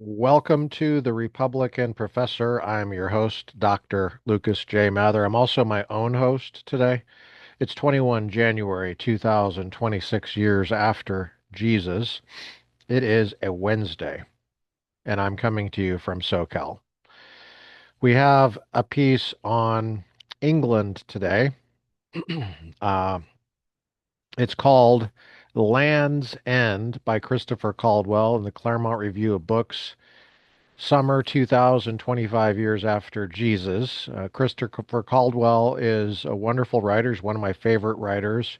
Welcome to the Republican Professor. I'm your host, Dr. Lucas J. Mather. I'm also my own host today. It's 21 January 2026, years after Jesus. It is a Wednesday, and I'm coming to you from SoCal. We have a piece on England today. uh, it's called Land's End by Christopher Caldwell in the Claremont Review of Books. Summer 2025, years after Jesus. Christopher Caldwell is a wonderful writer. He's one of my favorite writers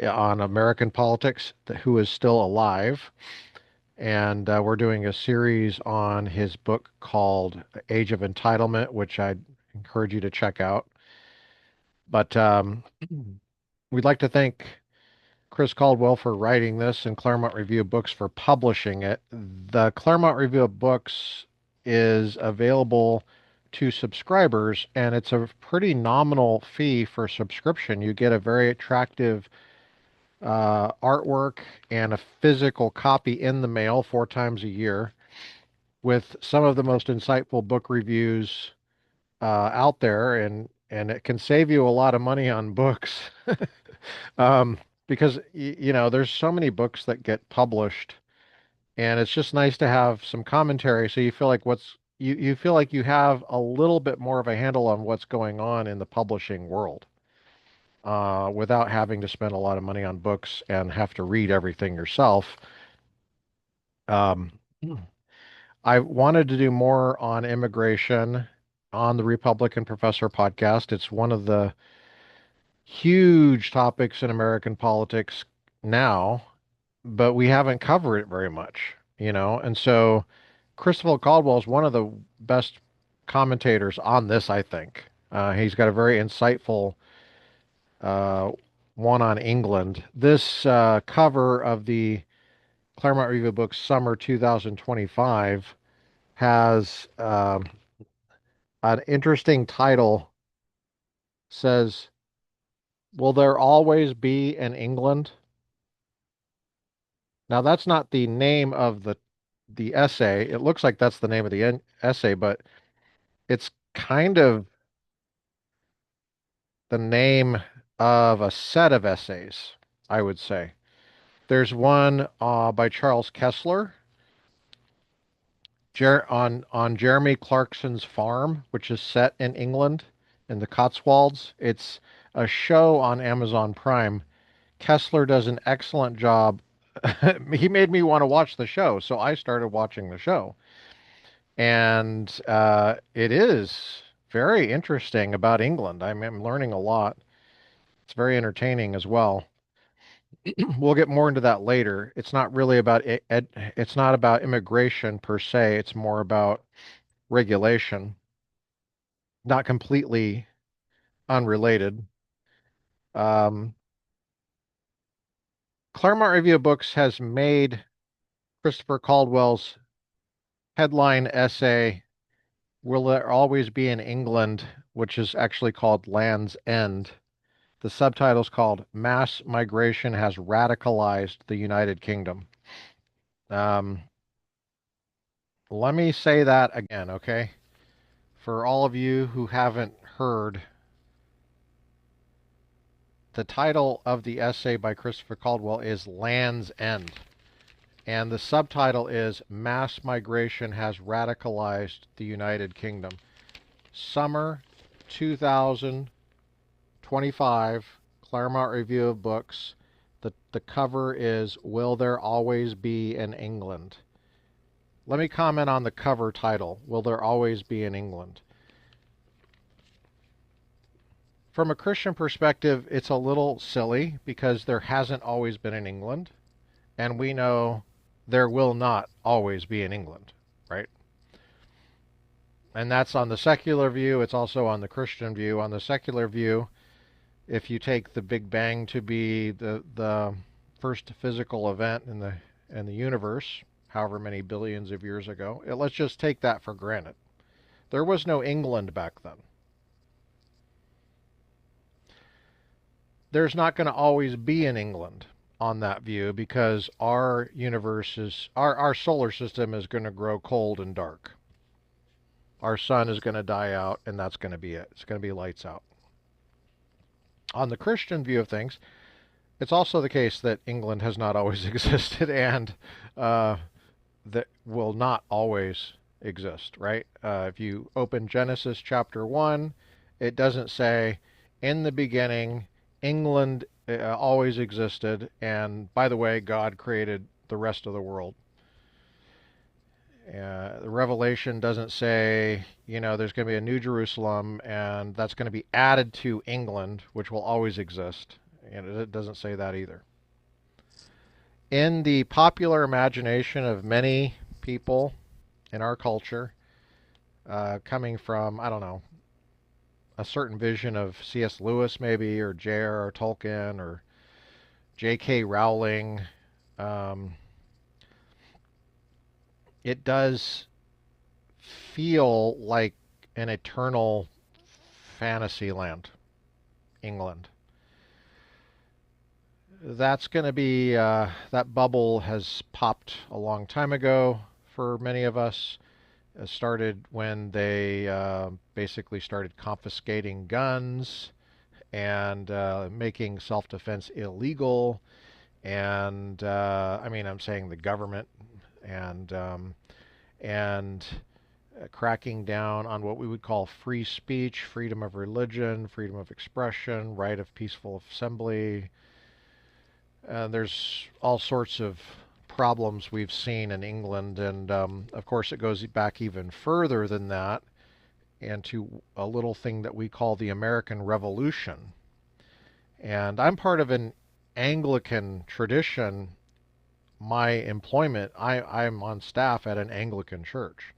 on American politics who is still alive. And we're doing a series on his book called Age of Entitlement, which I'd encourage you to check out. But we'd like to thank Chris Caldwell for writing this and Claremont Review of Books for publishing it. The Claremont Review of Books is available to subscribers, and it's a pretty nominal fee for subscription. You get a very attractive artwork and a physical copy in the mail 4 times a year with some of the most insightful book reviews out there, and it can save you a lot of money on books. Um, because there's so many books that get published, and it's just nice to have some commentary so you feel like you feel like you have a little bit more of a handle on what's going on in the publishing world, without having to spend a lot of money on books and have to read everything yourself. Um, I wanted to do more on immigration on the Republican Professor podcast. It's one of the huge topics in American politics now, but we haven't covered it very much. And so Christopher Caldwell is one of the best commentators on this, I think. He's got a very insightful uh, one on England. This cover of the Claremont Review of Books Summer 2025 has an interesting title. Says, "Will there always be an England?" Now, that's not the name of the essay. It looks like that's the name of the essay, but it's kind of the name of a set of essays, I would say. There's one by Charles Kesler on Jeremy Clarkson's farm, which is set in England in the Cotswolds. It's a show on Amazon Prime. Kesler does an excellent job. He made me want to watch the show, so I started watching the show. And it is very interesting about England. I'm learning a lot. It's very entertaining as well. We'll get more into that later. It's not really about it's not about immigration per se. It's more about regulation, not completely unrelated. Um, Claremont Review of Books has made Christopher Caldwell's headline essay, "Will There Always Be in England?" which is actually called Land's End. The subtitle's called "Mass Migration Has Radicalized the United Kingdom." Um, Let me say that again, okay? For all of you who haven't heard, the title of the essay by Christopher Caldwell is Land's End, and the subtitle is Mass Migration Has Radicalized the United Kingdom. Summer 2025, Claremont Review of Books. The cover is Will There Always Be an England? Let me comment on the cover title, Will There Always Be an England? From a Christian perspective, it's a little silly because there hasn't always been an England, and we know there will not always be an England, right? And that's on the secular view. It's also on the Christian view. On the secular view, if you take the Big Bang to be the first physical event in the universe, however many billions of years ago, let's just take that for granted. There was no England back then. There's not going to always be an England on that view because our universe is our solar system is going to grow cold and dark. Our sun is going to die out, and that's going to be it. It's going to be lights out. On the Christian view of things, it's also the case that England has not always existed and that will not always exist, right? If you open Genesis chapter 1, it doesn't say, in the beginning, England always existed, and by the way, God created the rest of the world. The Revelation doesn't say, there's going to be a New Jerusalem, and that's going to be added to England, which will always exist. And it doesn't say that either. In the popular imagination of many people in our culture, coming from, I don't know, a certain vision of C.S. Lewis maybe, or J.R.R. Tolkien, or J.K. Rowling, it does feel like an eternal fantasy land, England. That's going to be, that bubble has popped a long time ago for many of us. It started when they basically started confiscating guns and making self-defense illegal. And I'm saying the government and cracking down on what we would call free speech, freedom of religion, freedom of expression, right of peaceful assembly. There's all sorts of problems we've seen in England, and of course it goes back even further than that, and to a little thing that we call the American Revolution. And I'm part of an Anglican tradition. My employment, I'm on staff at an Anglican church.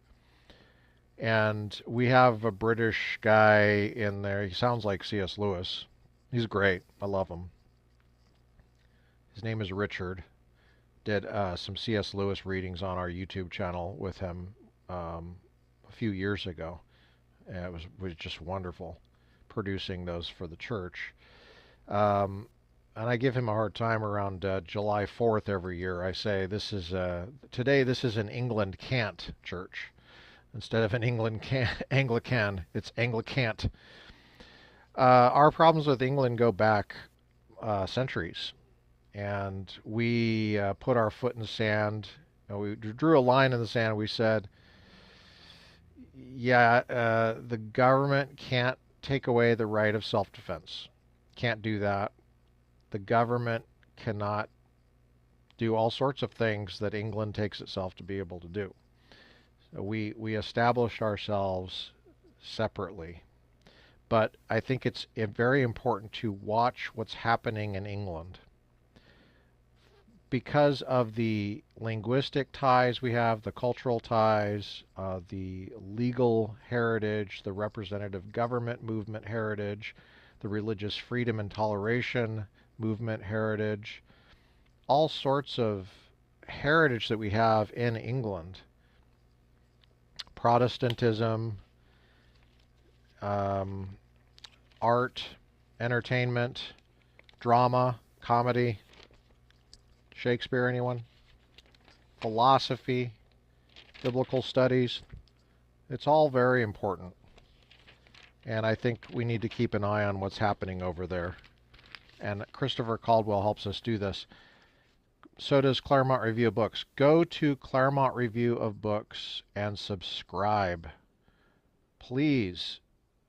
And we have a British guy in there. He sounds like C.S. Lewis. He's great. I love him. His name is Richard. Did some C.S. Lewis readings on our YouTube channel with him a few years ago. And it was just wonderful producing those for the church. And I give him a hard time around July 4th every year. I say, today this is an England can't church. Instead of an Anglican, it's Anglicant. Our problems with England go back centuries. And we put our foot in the sand. We drew a line in the sand. We said, the government can't take away the right of self-defense. Can't do that. The government cannot do all sorts of things that England takes itself to be able to do. So we established ourselves separately. But I think it's very important to watch what's happening in England. Because of the linguistic ties we have, the cultural ties, the legal heritage, the representative government movement heritage, the religious freedom and toleration movement heritage, all sorts of heritage that we have in England. Protestantism, art, entertainment, drama, comedy. Shakespeare, anyone? Philosophy, biblical studies. It's all very important. And I think we need to keep an eye on what's happening over there. And Christopher Caldwell helps us do this. So does Claremont Review of Books. Go to Claremont Review-of-Books and subscribe. Please,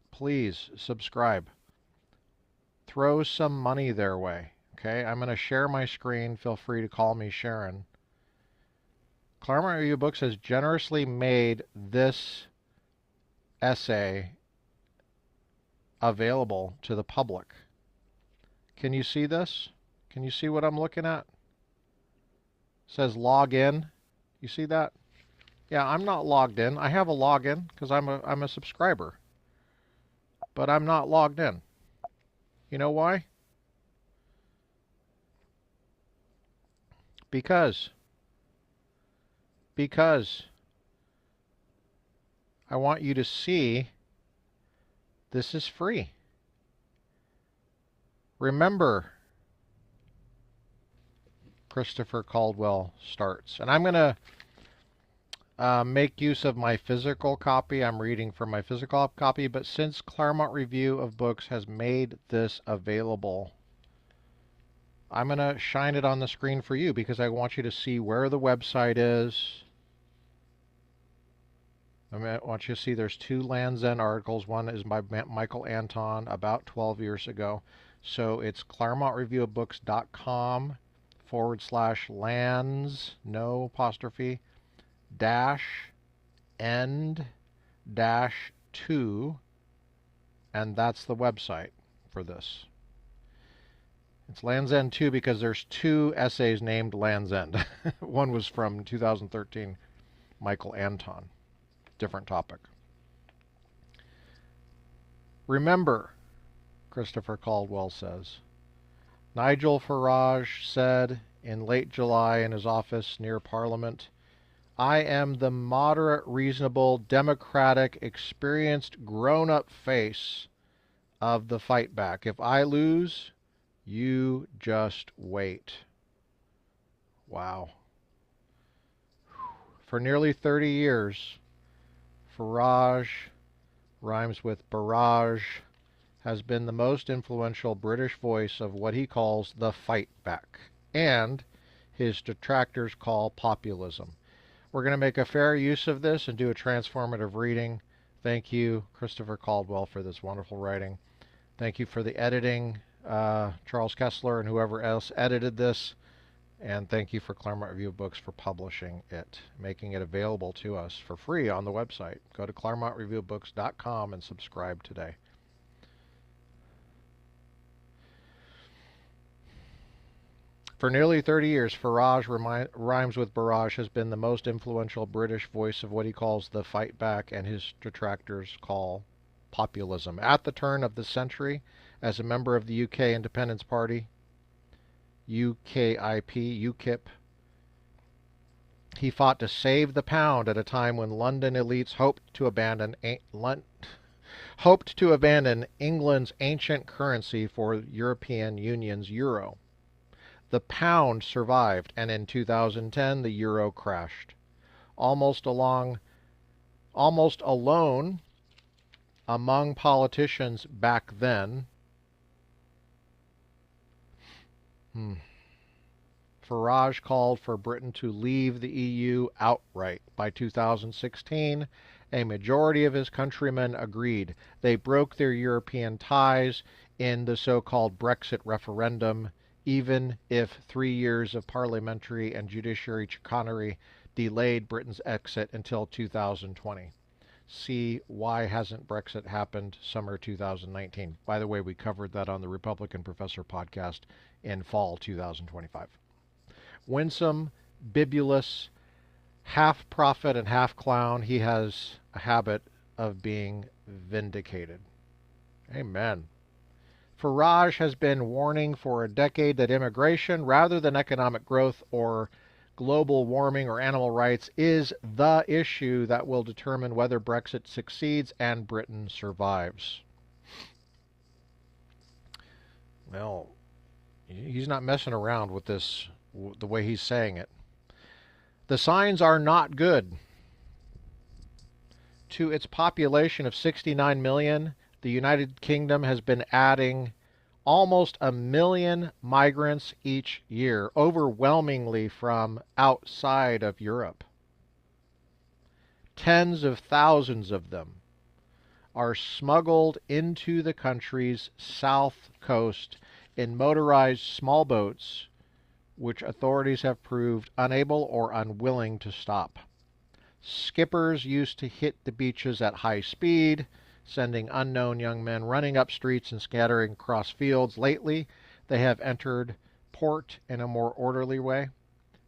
please subscribe. Throw some money their way. Okay, I'm going to share my screen. Feel free to call me Sharon. Claremont Review of Books has generously made this essay available to the public. Can you see this? Can you see what I'm looking at? It says log in. You see that? Yeah, I'm not logged in. I have a login because I'm a subscriber. But I'm not logged in. You know why? Because I want you to see this is free. Remember, Christopher Caldwell starts. And I'm going to make use of my physical copy. I'm reading from my physical copy, but since Claremont Review of Books has made this available, I'm going to shine it on the screen for you because I want you to see where the website is. I want you to see there's two Land's End articles. One is by Michael Anton about 12 years ago. So it's ClaremontReviewofBooks.com/lands, no apostrophe, dash end dash 2, and that's the website for this. It's Land's End 2 because there's two essays named Land's End. One was from 2013, Michael Anton. Different topic. Remember, Christopher Caldwell says, Nigel Farage said in late July in his office near Parliament, I am the moderate, reasonable, democratic, experienced, grown-up face of the fight back. If I lose, you just wait. Wow. For nearly 30 years, Farage rhymes with barrage, has been the most influential British voice of what he calls the fight back, and his detractors call populism. We're going to make a fair use of this and do a transformative reading. Thank you, Christopher Caldwell, for this wonderful writing. Thank you for the editing, Charles Kesler and whoever else edited this. And thank you for Claremont Review of Books for publishing it, making it available to us for free on the website. Go to ClaremontReviewofBooks.com and subscribe today. For nearly 30 years, Farage rhymes with barrage has been the most influential British voice of what he calls the fight back and his detractors call populism. At the turn of the century, as a member of the UK Independence Party, UKIP, he fought to save the pound at a time when London elites hoped to abandon England's ancient currency for European Union's euro. The pound survived, and in 2010 the euro crashed. Almost alone among politicians back then, Farage called for Britain to leave the EU outright. By 2016, a majority of his countrymen agreed. They broke their European ties in the so-called Brexit referendum, even if 3 years of parliamentary and judiciary chicanery delayed Britain's exit until 2020. See Why Hasn't Brexit Happened, Summer 2019. By the way, we covered that on the Republican Professor podcast in fall 2025. Winsome, bibulous, half prophet and half clown, he has a habit of being vindicated. Amen. Farage has been warning for a decade that immigration, rather than economic growth or global warming or animal rights, is the issue that will determine whether Brexit succeeds and Britain survives. Well, he's not messing around with this, the way he's saying it. The signs are not good. To its population of 69 million, the United Kingdom has been adding almost 1 million migrants each year, overwhelmingly from outside of Europe. Tens of thousands of them are smuggled into the country's south coast in motorized small boats, which authorities have proved unable or unwilling to stop. Skippers used to hit the beaches at high speed, sending unknown young men running up streets and scattering across fields. Lately, they have entered port in a more orderly way.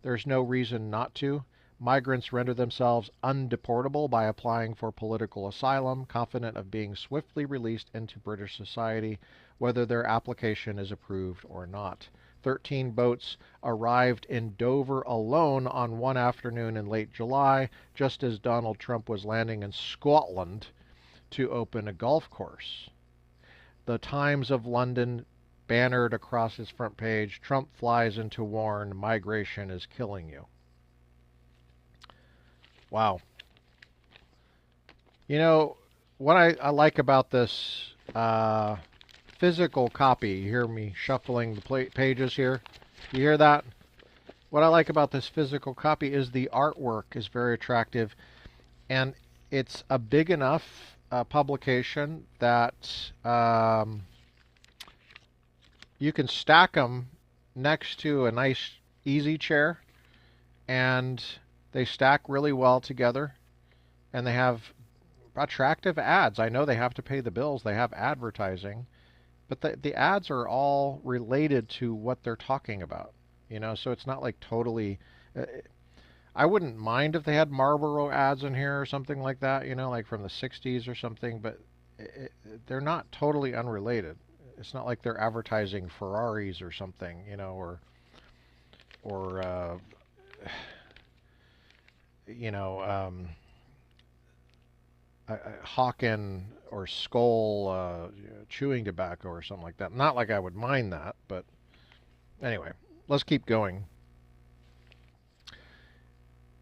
There's no reason not to. Migrants render themselves undeportable by applying for political asylum, confident of being swiftly released into British society, whether their application is approved or not. 13 boats arrived in Dover alone on one afternoon in late July, just as Donald Trump was landing in Scotland to open a golf course. The Times of London bannered across his front page, Trump flies in to warn migration is killing you. Wow. You know, what I like about this physical copy, you hear me shuffling the pages here? You hear that? What I like about this physical copy is the artwork is very attractive, and it's a big enough publication that you can stack them next to a nice easy chair, and they stack really well together, and they have attractive ads. I know they have to pay the bills. They have advertising, but the ads are all related to what they're talking about. You know, so it's not like totally. I wouldn't mind if they had Marlboro ads in here or something like that. You know, like from the '60s or something. But they're not totally unrelated. It's not like they're advertising Ferraris or something. You know, or you know. Hawken or Skoal chewing tobacco or something like that. Not like I would mind that, but anyway, let's keep going.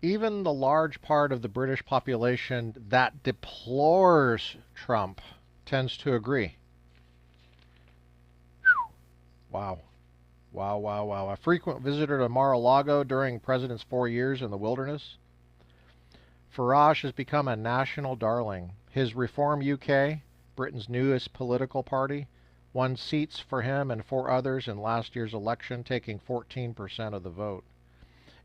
Even the large part of the British population that deplores Trump tends to agree. Wow. Wow, wow, wow. A frequent visitor to Mar-a-Lago during the president's 4 years in the wilderness. Farage has become a national darling. His Reform UK, Britain's newest political party, won seats for him and 4 others in last year's election, taking 14% of the vote.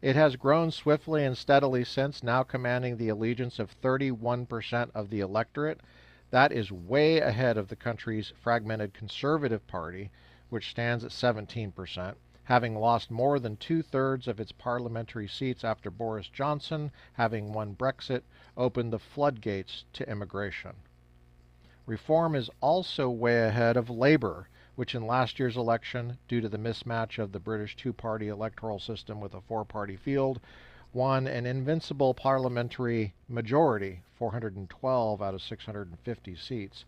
It has grown swiftly and steadily since, now commanding the allegiance of 31% of the electorate. That is way ahead of the country's fragmented Conservative Party, which stands at 17%. Having lost more than 2/3 of its parliamentary seats after Boris Johnson, having won Brexit, opened the floodgates to immigration. Reform is also way ahead of Labour, which in last year's election, due to the mismatch of the British two-party electoral system with a 4-party field, won an invincible parliamentary majority, 412 out of 650 seats,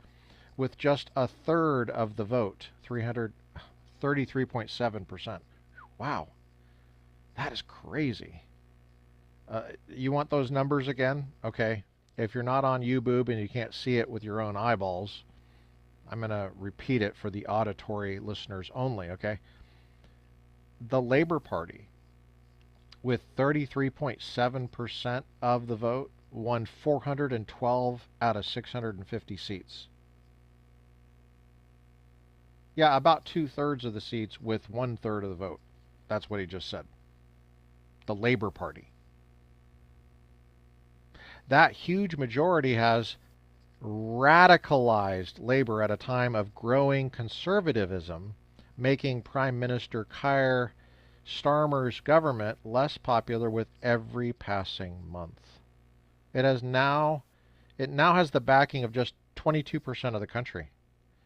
with just a third of the vote, 33.7%. Wow, that is crazy. You want those numbers again? Okay. If you're not on YouBoob and you can't see it with your own eyeballs, I'm going to repeat it for the auditory listeners only, okay? The Labour Party, with 33.7% of the vote, won 412 out of 650 seats. Yeah, about 2/3 of the seats with 1/3 of the vote. That's what he just said. The Labour Party. That huge majority has radicalized Labour at a time of growing conservatism, making Prime Minister Keir Starmer's government less popular with every passing month. It now has the backing of just 22% of the country.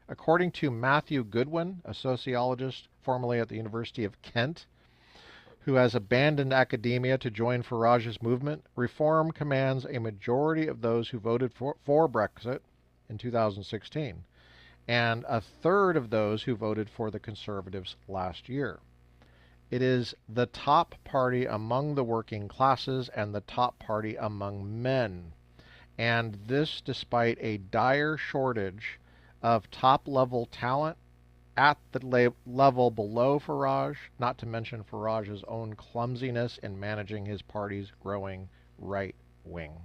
According to Matthew Goodwin, a sociologist formerly at the University of Kent, who has abandoned academia to join Farage's movement, Reform commands a majority of those who voted for Brexit in 2016, and a third of those who voted for the Conservatives last year. It is the top party among the working classes and the top party among men, and this despite a dire shortage of top-level talent at the level below Farage, not to mention Farage's own clumsiness in managing his party's growing right wing.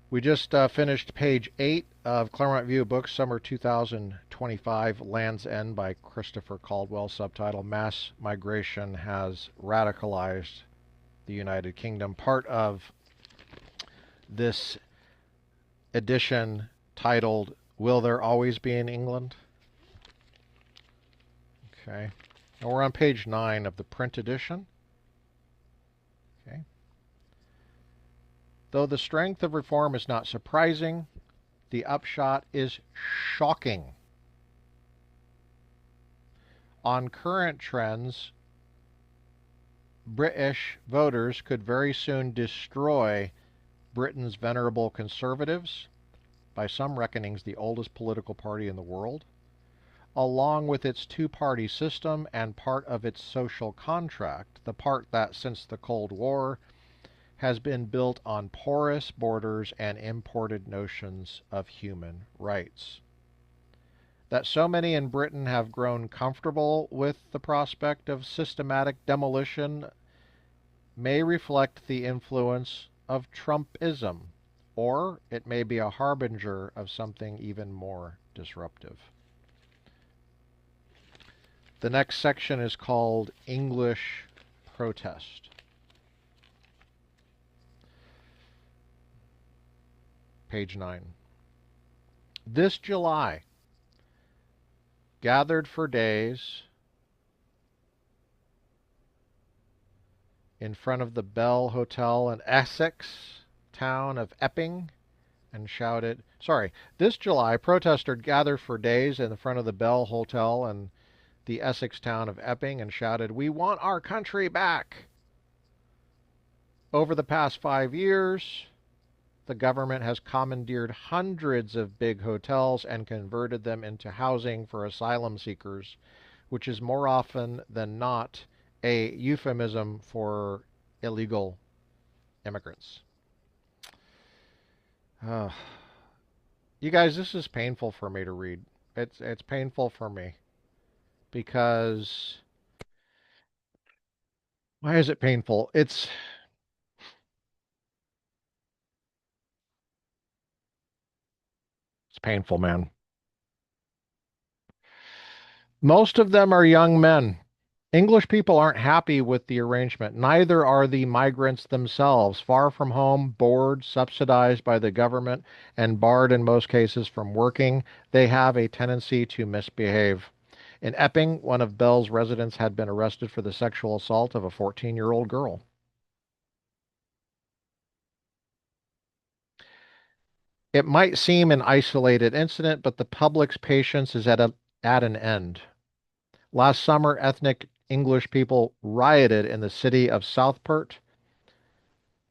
We just finished page 8 of Claremont Review-of-Books, Summer 2025, Land's End by Christopher Caldwell, subtitle, Mass Migration Has Radicalized the United Kingdom. Part of this edition titled, Will There Always Be in England? Okay. Now we're on page 9 of the print edition. Okay. Though the strength of reform is not surprising, the upshot is shocking. On current trends, British voters could very soon destroy Britain's venerable Conservatives, by some reckonings the oldest political party in the world, along with its two-party system and part of its social contract, the part that, since the Cold War, has been built on porous borders and imported notions of human rights. That so many in Britain have grown comfortable with the prospect of systematic demolition may reflect the influence of Trumpism, or it may be a harbinger of something even more disruptive. The next section is called English Protest. Page 9. This July, gathered for days in front of the Bell Hotel in Essex, town of Epping, and shouted, this July, protesters gathered for days in front of the Bell Hotel in the Essex town of Epping and shouted, "We want our country back." Over the past 5 years, the government has commandeered hundreds of big hotels and converted them into housing for asylum seekers, which is more often than not a euphemism for illegal immigrants. You guys, this is painful for me to read. It's painful for me because why is it painful? It's painful, man. Most of them are young men. English people aren't happy with the arrangement. Neither are the migrants themselves. Far from home, bored, subsidized by the government, and barred in most cases from working, they have a tendency to misbehave. In Epping, one of Bell's residents had been arrested for the sexual assault of a 14-year-old girl. It might seem an isolated incident, but the public's patience is at an end. Last summer, ethnic English people rioted in the city of Southport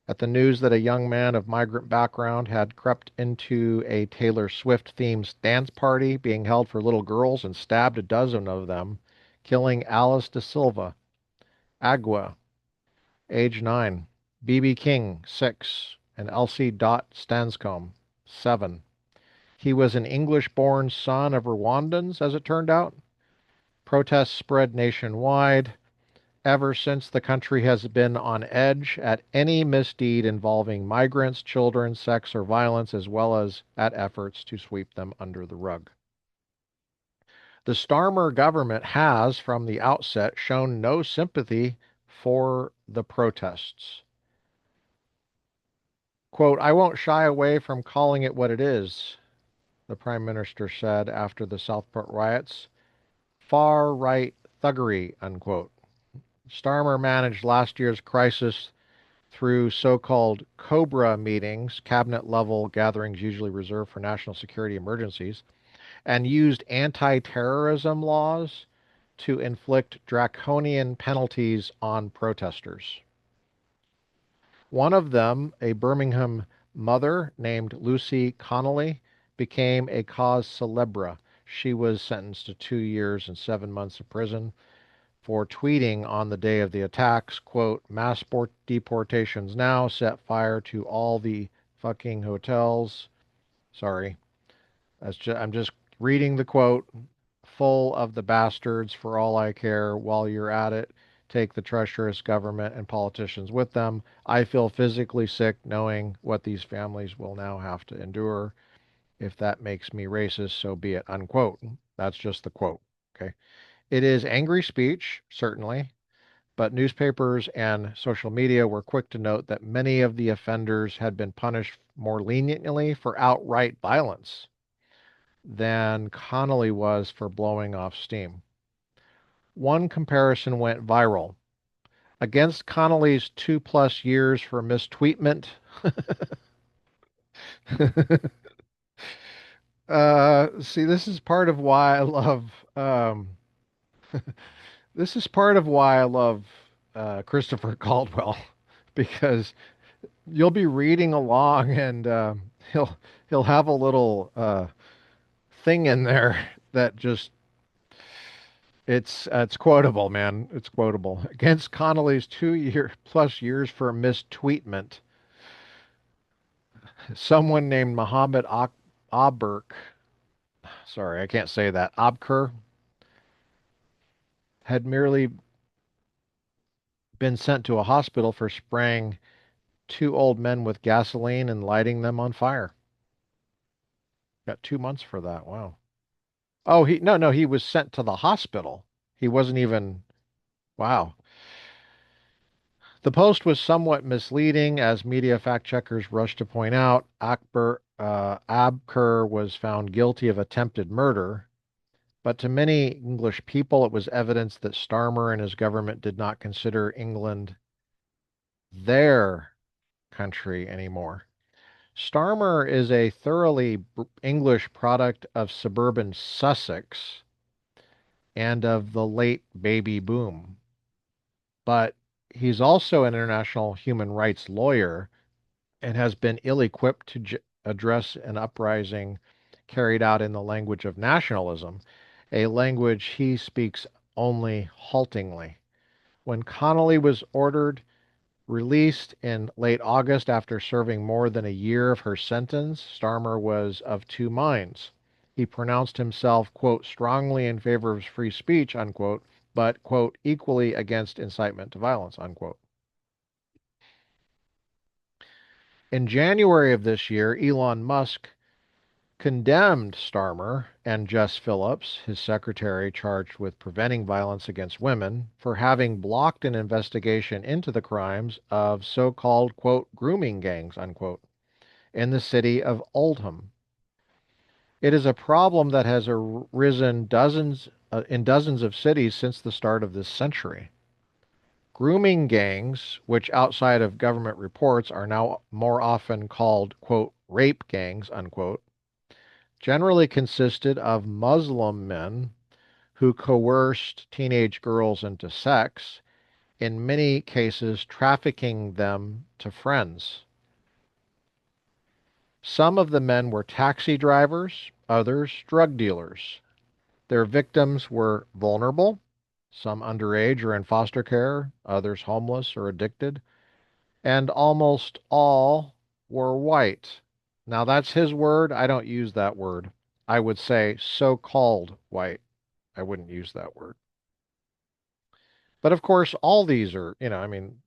at the news that a young man of migrant background had crept into a Taylor Swift-themed dance party being held for little girls and stabbed a dozen of them, killing Alice De Silva, Agua, age 9, B.B. King, 6, and Elsie Dot Stanscombe, 7. He was an English-born son of Rwandans, as it turned out. Protests spread nationwide. Ever since, the country has been on edge at any misdeed involving migrants, children, sex, or violence, as well as at efforts to sweep them under the rug. The Starmer government has, from the outset, shown no sympathy for the protests. Quote, "I won't shy away from calling it what it is," the Prime Minister said after the Southport riots. "Far-right thuggery," unquote. Starmer managed last year's crisis through so-called COBRA meetings, cabinet-level gatherings usually reserved for national security emergencies, and used anti-terrorism laws to inflict draconian penalties on protesters. One of them, a Birmingham mother named Lucy Connolly, became a cause célèbre. She was sentenced to 2 years and 7 months of prison for tweeting on the day of the attacks, quote, "Mass deportations now, set fire to all the fucking hotels." Sorry, I'm just reading the quote. "Full of the bastards, for all I care. While you're at it, take the treacherous government and politicians with them. I feel physically sick knowing what these families will now have to endure. If that makes me racist, so be it," unquote. That's just the quote. Okay. It is angry speech, certainly, but newspapers and social media were quick to note that many of the offenders had been punished more leniently for outright violence than Connolly was for blowing off steam. One comparison went viral. Against Connolly's 2+ years for mistweetment, see, this is part of why I love this is part of why I love Christopher Caldwell, because you'll be reading along and he'll have a little thing in there that just It's quotable, man. It's quotable. Against Connolly's 2 year plus years for mistweetment, someone named Mohammed Aberk, sorry, I can't say that, Abkur, had merely been sent to a hospital for spraying two old men with gasoline and lighting them on fire. Got 2 months for that. Wow. Oh, no, he was sent to the hospital. He wasn't even, wow. The post was somewhat misleading, as media fact checkers rushed to point out. Abker was found guilty of attempted murder, but to many English people, it was evidence that Starmer and his government did not consider England their country anymore. Starmer is a thoroughly English product of suburban Sussex and of the late baby boom, but he's also an international human rights lawyer and has been ill-equipped to address an uprising carried out in the language of nationalism, a language he speaks only haltingly. When Connolly was ordered released in late August after serving more than a year of her sentence, Starmer was of two minds. He pronounced himself, quote, strongly in favor of free speech, unquote, but, quote, equally against incitement to violence, unquote. In January of this year, Elon Musk condemned Starmer and Jess Phillips, his secretary charged with preventing violence against women, for having blocked an investigation into the crimes of so-called, quote, grooming gangs, unquote, in the city of Oldham. It is a problem that has arisen in dozens of cities since the start of this century. Grooming gangs, which outside of government reports are now more often called, quote, rape gangs, unquote, generally consisted of Muslim men who coerced teenage girls into sex, in many cases trafficking them to friends. Some of the men were taxi drivers, others drug dealers. Their victims were vulnerable, some underage or in foster care, others homeless or addicted, and almost all were white. Now that's his word. I don't use that word. I would say so-called white. I wouldn't use that word. But of course, all these are, I mean,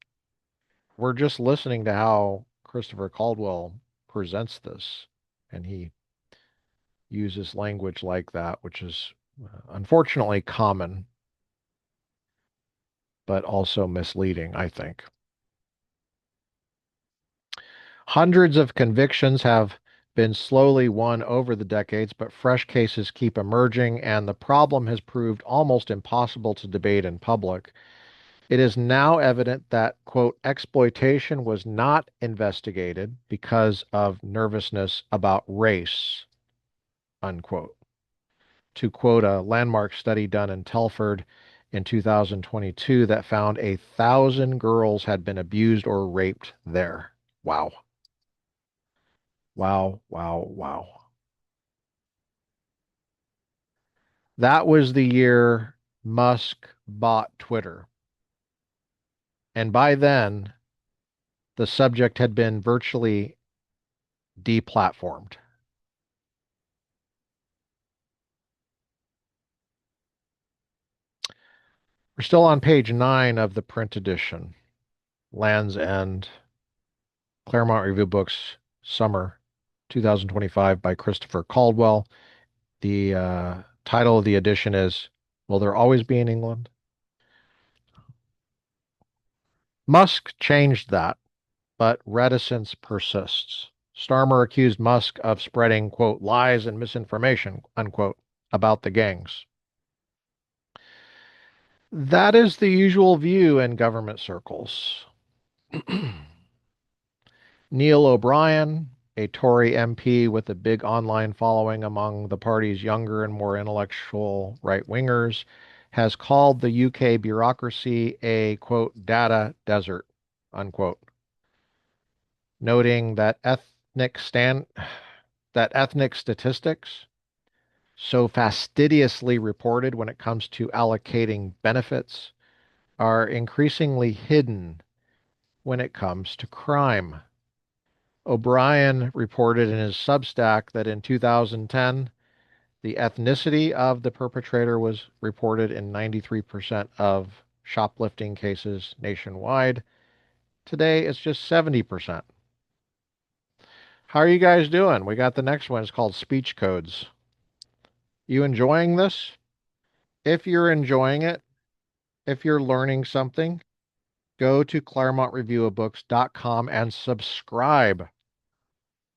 we're just listening to how Christopher Caldwell presents this, and he uses language like that, which is unfortunately common, but also misleading, I think. Hundreds of convictions have been slowly won over the decades, but fresh cases keep emerging, and the problem has proved almost impossible to debate in public. It is now evident that, quote, exploitation was not investigated because of nervousness about race, unquote. To quote a landmark study done in Telford in 2022 that found 1,000 girls had been abused or raped there. Wow. Wow, wow, wow. That was the year Musk bought Twitter. And by then, the subject had been virtually deplatformed. We're still on page 9 of the print edition, Land's End, Claremont Review Books, Summer 2025 by Christopher Caldwell. The title of the edition is Will There Always Be in England? Musk changed that, but reticence persists. Starmer accused Musk of spreading, quote, lies and misinformation, unquote, about the gangs. That is the usual view in government circles. Neil O'Brien, a Tory MP with a big online following among the party's younger and more intellectual right-wingers, has called the UK bureaucracy a, quote, data desert, unquote, noting that ethnic statistics so fastidiously reported when it comes to allocating benefits are increasingly hidden when it comes to crime. O'Brien reported in his Substack that in 2010, the ethnicity of the perpetrator was reported in 93% of shoplifting cases nationwide. Today, it's just 70%. How are you guys doing? We got the next one. It's called Speech Codes. You enjoying this? If you're enjoying it, if you're learning something, go to ClaremontReview-of-Books.com and subscribe.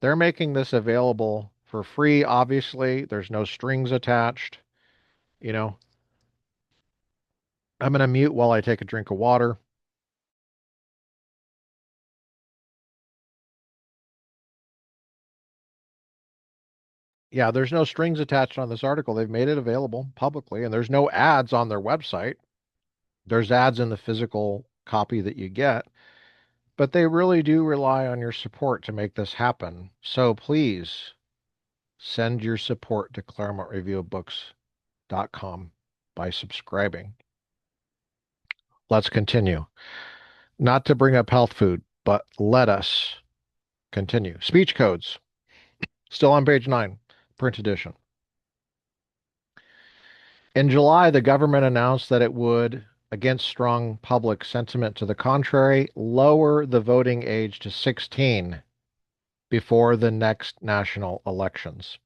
They're making this available for free, obviously. There's no strings attached. You know, I'm going to mute while I take a drink of water. Yeah, there's no strings attached on this article. They've made it available publicly, and there's no ads on their website. There's ads in the physical copy that you get, but they really do rely on your support to make this happen. So please send your support to ClaremontReview-of-Books.com by subscribing. Let's continue. Not to bring up health food, but let us continue. Speech codes, still on page 9, print edition. In July, the government announced that it would, against strong public sentiment to the contrary, lower the voting age to 16 before the next national elections.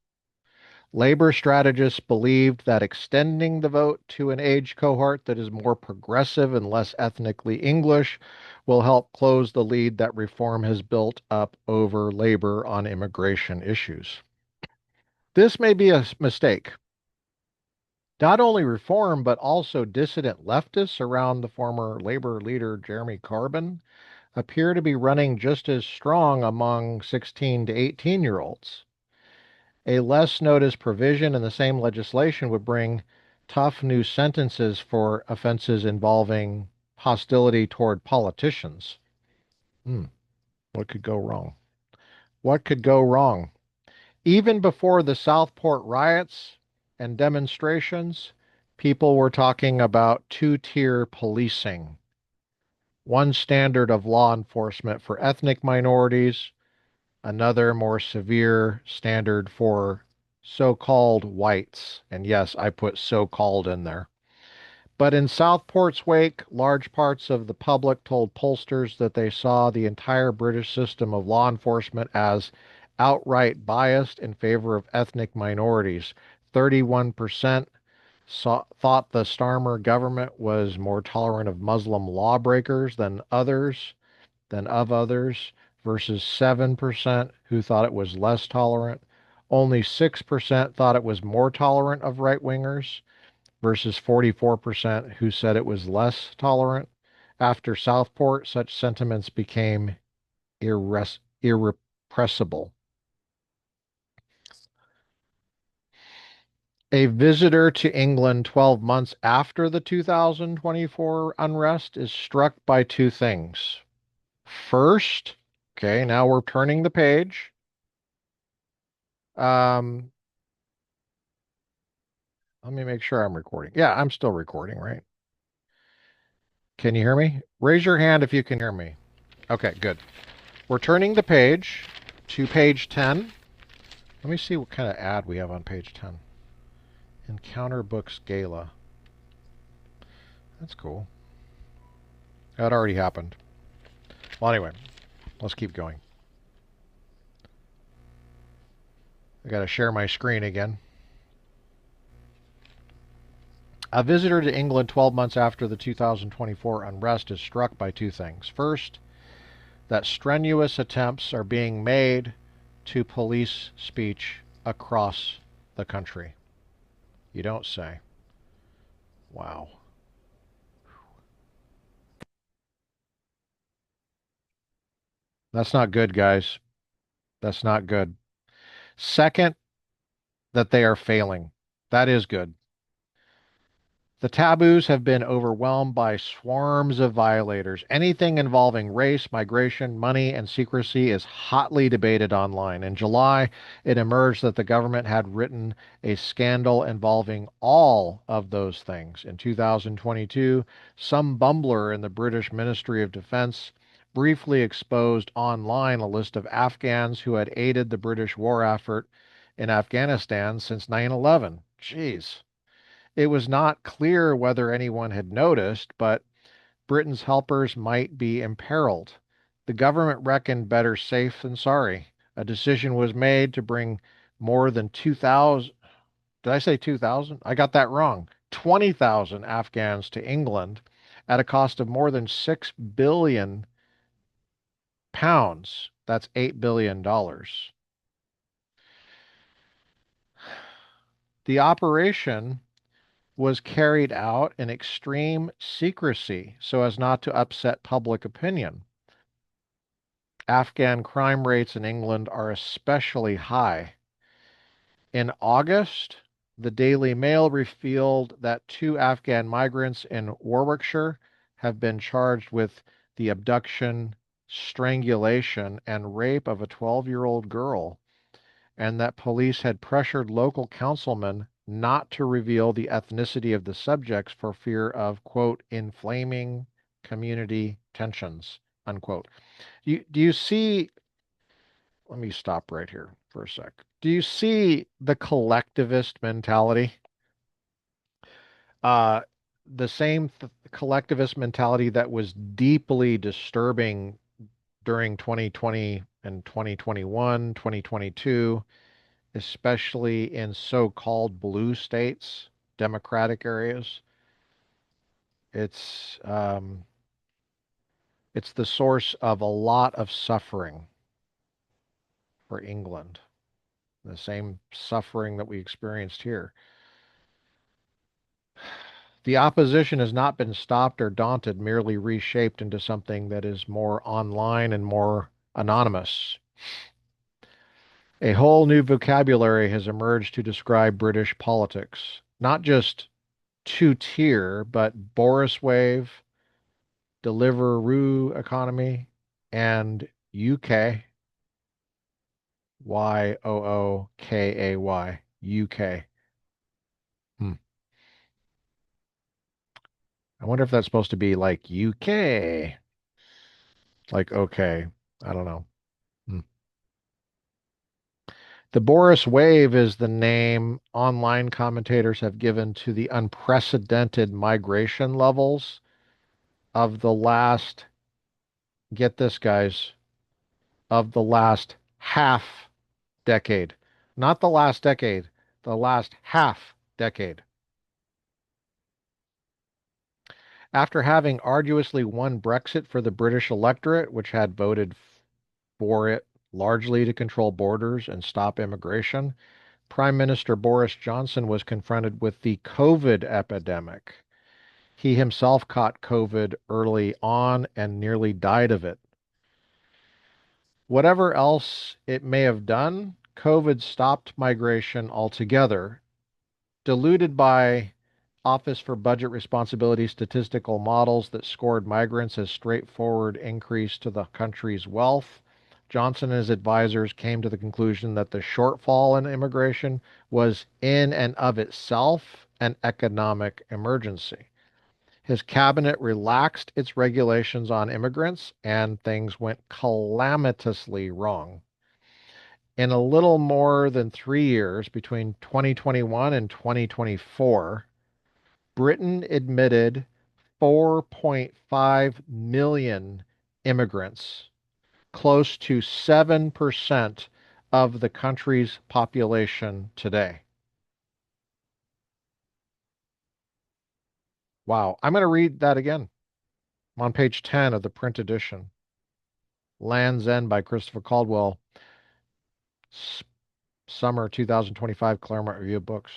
Labor strategists believed that extending the vote to an age cohort that is more progressive and less ethnically English will help close the lead that reform has built up over labor on immigration issues. This may be a mistake. Not only reform, but also dissident leftists around the former labor leader Jeremy Corbyn appear to be running just as strong among 16 to 18-year-olds. A less noticed provision in the same legislation would bring tough new sentences for offenses involving hostility toward politicians. What could go wrong? What could go wrong? Even before the Southport riots and demonstrations, people were talking about two-tier policing. One standard of law enforcement for ethnic minorities, another more severe standard for so-called whites. And yes, I put so-called in there. But in Southport's wake, large parts of the public told pollsters that they saw the entire British system of law enforcement as outright biased in favor of ethnic minorities. 31% thought the Starmer government was more tolerant of Muslim lawbreakers than of others, versus 7% who thought it was less tolerant. Only 6% thought it was more tolerant of right-wingers versus 44% who said it was less tolerant. After Southport, such sentiments became irrepressible. A visitor to England 12 months after the 2024 unrest is struck by two things. First, okay, now we're turning the page. Um, Let me make sure I'm recording. Yeah, I'm still recording, right? Can you hear me? Raise your hand if you can hear me. Okay, good. We're turning the page to page 10. Let me see what kind of ad we have on page 10. Encounter Books Gala. That's cool. That already happened. Well, anyway, let's keep going. I got to share my screen again. A visitor to England 12 months after the 2024 unrest is struck by two things. First, that strenuous attempts are being made to police speech across the country. You don't say. Wow. That's not good, guys. That's not good. Second, that they are failing. That is good. The taboos have been overwhelmed by swarms of violators. Anything involving race, migration, money, and secrecy is hotly debated online. In July, it emerged that the government had written a scandal involving all of those things. In 2022, some bumbler in the British Ministry of Defense briefly exposed online a list of Afghans who had aided the British war effort in Afghanistan since 9/11. Jeez. It was not clear whether anyone had noticed, but Britain's helpers might be imperiled. The government reckoned better safe than sorry. A decision was made to bring more than 2,000, did I say 2,000? I got that wrong. 20,000 Afghans to England at a cost of more than 6 billion pounds. That's $8 billion. The operation was carried out in extreme secrecy so as not to upset public opinion. Afghan crime rates in England are especially high. In August, the Daily Mail revealed that two Afghan migrants in Warwickshire have been charged with the abduction, strangulation, and rape of a 12-year-old girl, and that police had pressured local councilmen not to reveal the ethnicity of the subjects for fear of, quote, inflaming community tensions, unquote. Do you see, let me stop right here for a sec. Do you see the collectivist mentality? Uh, the same collectivist mentality that was deeply disturbing during 2020 and 2021, 2022, especially in so-called blue states, democratic areas. It's um, it's the source of a lot of suffering for England, the same suffering that we experienced here. The opposition has not been stopped or daunted, merely reshaped into something that is more online and more anonymous. A whole new vocabulary has emerged to describe British politics, not just two-tier, but Boris wave, Deliveroo economy, and UK, Yookay, UK. Hmm. I wonder if that's supposed to be like UK, like okay. I don't know. Hmm. The Boris wave is the name online commentators have given to the unprecedented migration levels of the last, get this, guys, of the last half decade. Not the last decade, the last half decade. After having arduously won Brexit for the British electorate, which had voted for it largely to control borders and stop immigration, Prime Minister Boris Johnson was confronted with the COVID epidemic. He himself caught COVID early on and nearly died of it. Whatever else it may have done, COVID stopped migration altogether, diluted by Office for Budget Responsibility statistical models that scored migrants as straightforward increase to the country's wealth. Johnson and his advisors came to the conclusion that the shortfall in immigration was in and of itself an economic emergency. His cabinet relaxed its regulations on immigrants, and things went calamitously wrong. In a little more than 3 years, between 2021 and 2024, Britain admitted 4.5 million immigrants, close to 7% of the country's population today. Wow. I'm going to read that again. I'm on page 10 of the print edition. Land's End by Christopher Caldwell, summer 2025 Claremont Review of Books.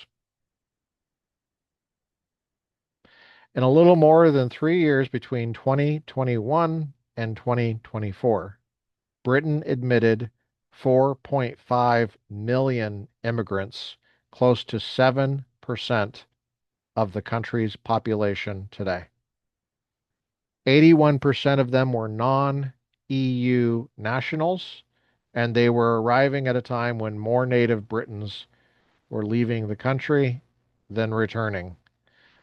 In a little more than 3 years between 2021 and 2024, Britain admitted 4.5 million immigrants, close to 7% of the country's population today. 81% of them were non-EU nationals, and they were arriving at a time when more native Britons were leaving the country than returning.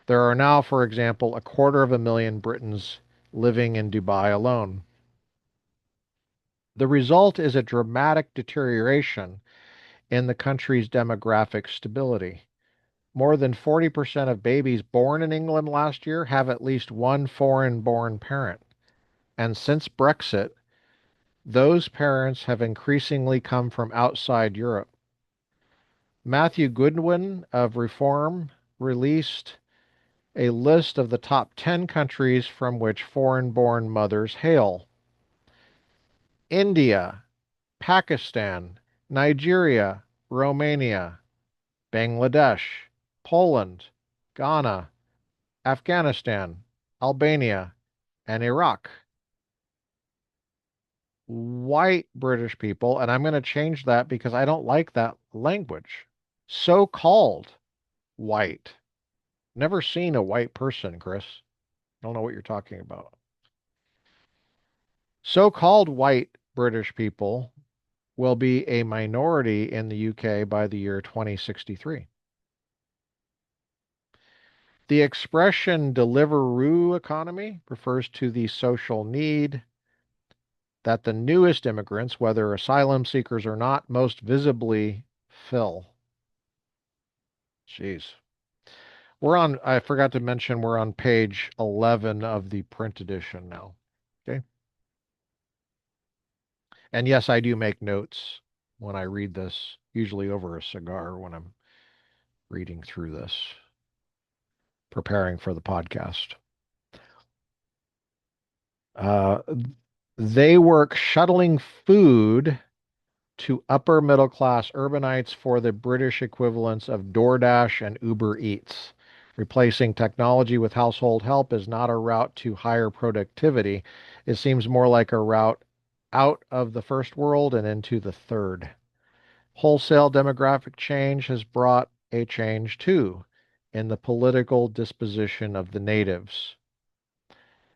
There are now, for example, 250,000 Britons living in Dubai alone. The result is a dramatic deterioration in the country's demographic stability. More than 40% of babies born in England last year have at least one foreign-born parent. And since Brexit, those parents have increasingly come from outside Europe. Matthew Goodwin of Reform released a list of the top 10 countries from which foreign-born mothers hail. India, Pakistan, Nigeria, Romania, Bangladesh, Poland, Ghana, Afghanistan, Albania, and Iraq. White British people, and I'm going to change that because I don't like that language. So-called white. Never seen a white person, Chris. Don't know what you're talking about. So-called white British people will be a minority in the UK by the year 2063. The expression Deliveroo economy refers to the social need that the newest immigrants, whether asylum seekers or not, most visibly fill. Jeez. I forgot to mention, we're on page 11 of the print edition now. Okay. And yes, I do make notes when I read this, usually over a cigar when I'm reading through this, preparing for the podcast. Uh, they work shuttling food to upper middle class urbanites for the British equivalents of DoorDash and Uber Eats. Replacing technology with household help is not a route to higher productivity. It seems more like a route out of the first world and into the third. Wholesale demographic change has brought a change too in the political disposition of the natives.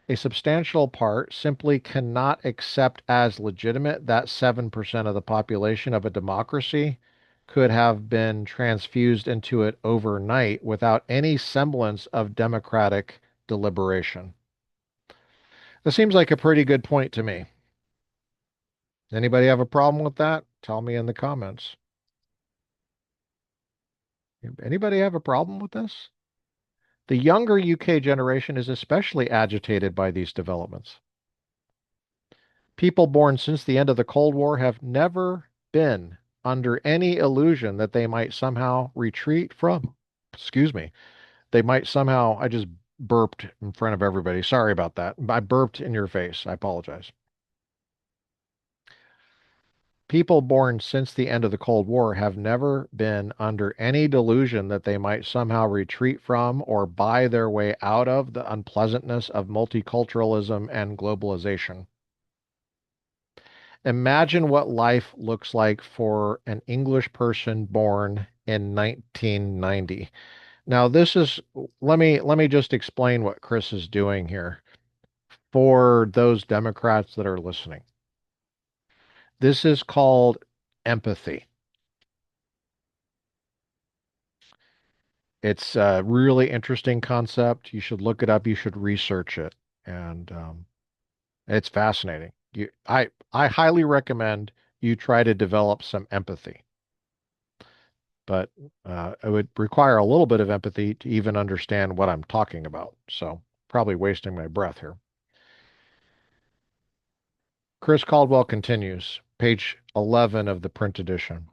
A substantial part simply cannot accept as legitimate that 7% of the population of a democracy could have been transfused into it overnight without any semblance of democratic deliberation. This seems like a pretty good point to me. Anybody have a problem with that? Tell me in the comments. Anybody have a problem with this? The younger UK generation is especially agitated by these developments. People born since the end of the Cold War have never been under any illusion that they might somehow retreat from, excuse me, they might somehow, I just burped in front of everybody. Sorry about that. I burped in your face. I apologize. People born since the end of the Cold War have never been under any delusion that they might somehow retreat from or buy their way out of the unpleasantness of multiculturalism and globalization. Imagine what life looks like for an English person born in 1990. Now, let me just explain what Chris is doing here for those Democrats that are listening. This is called empathy. It's a really interesting concept. You should look it up. You should research it, and it's fascinating. I highly recommend you try to develop some empathy, but it would require a little bit of empathy to even understand what I'm talking about. So probably wasting my breath here. Chris Caldwell continues, page 11 of the print edition.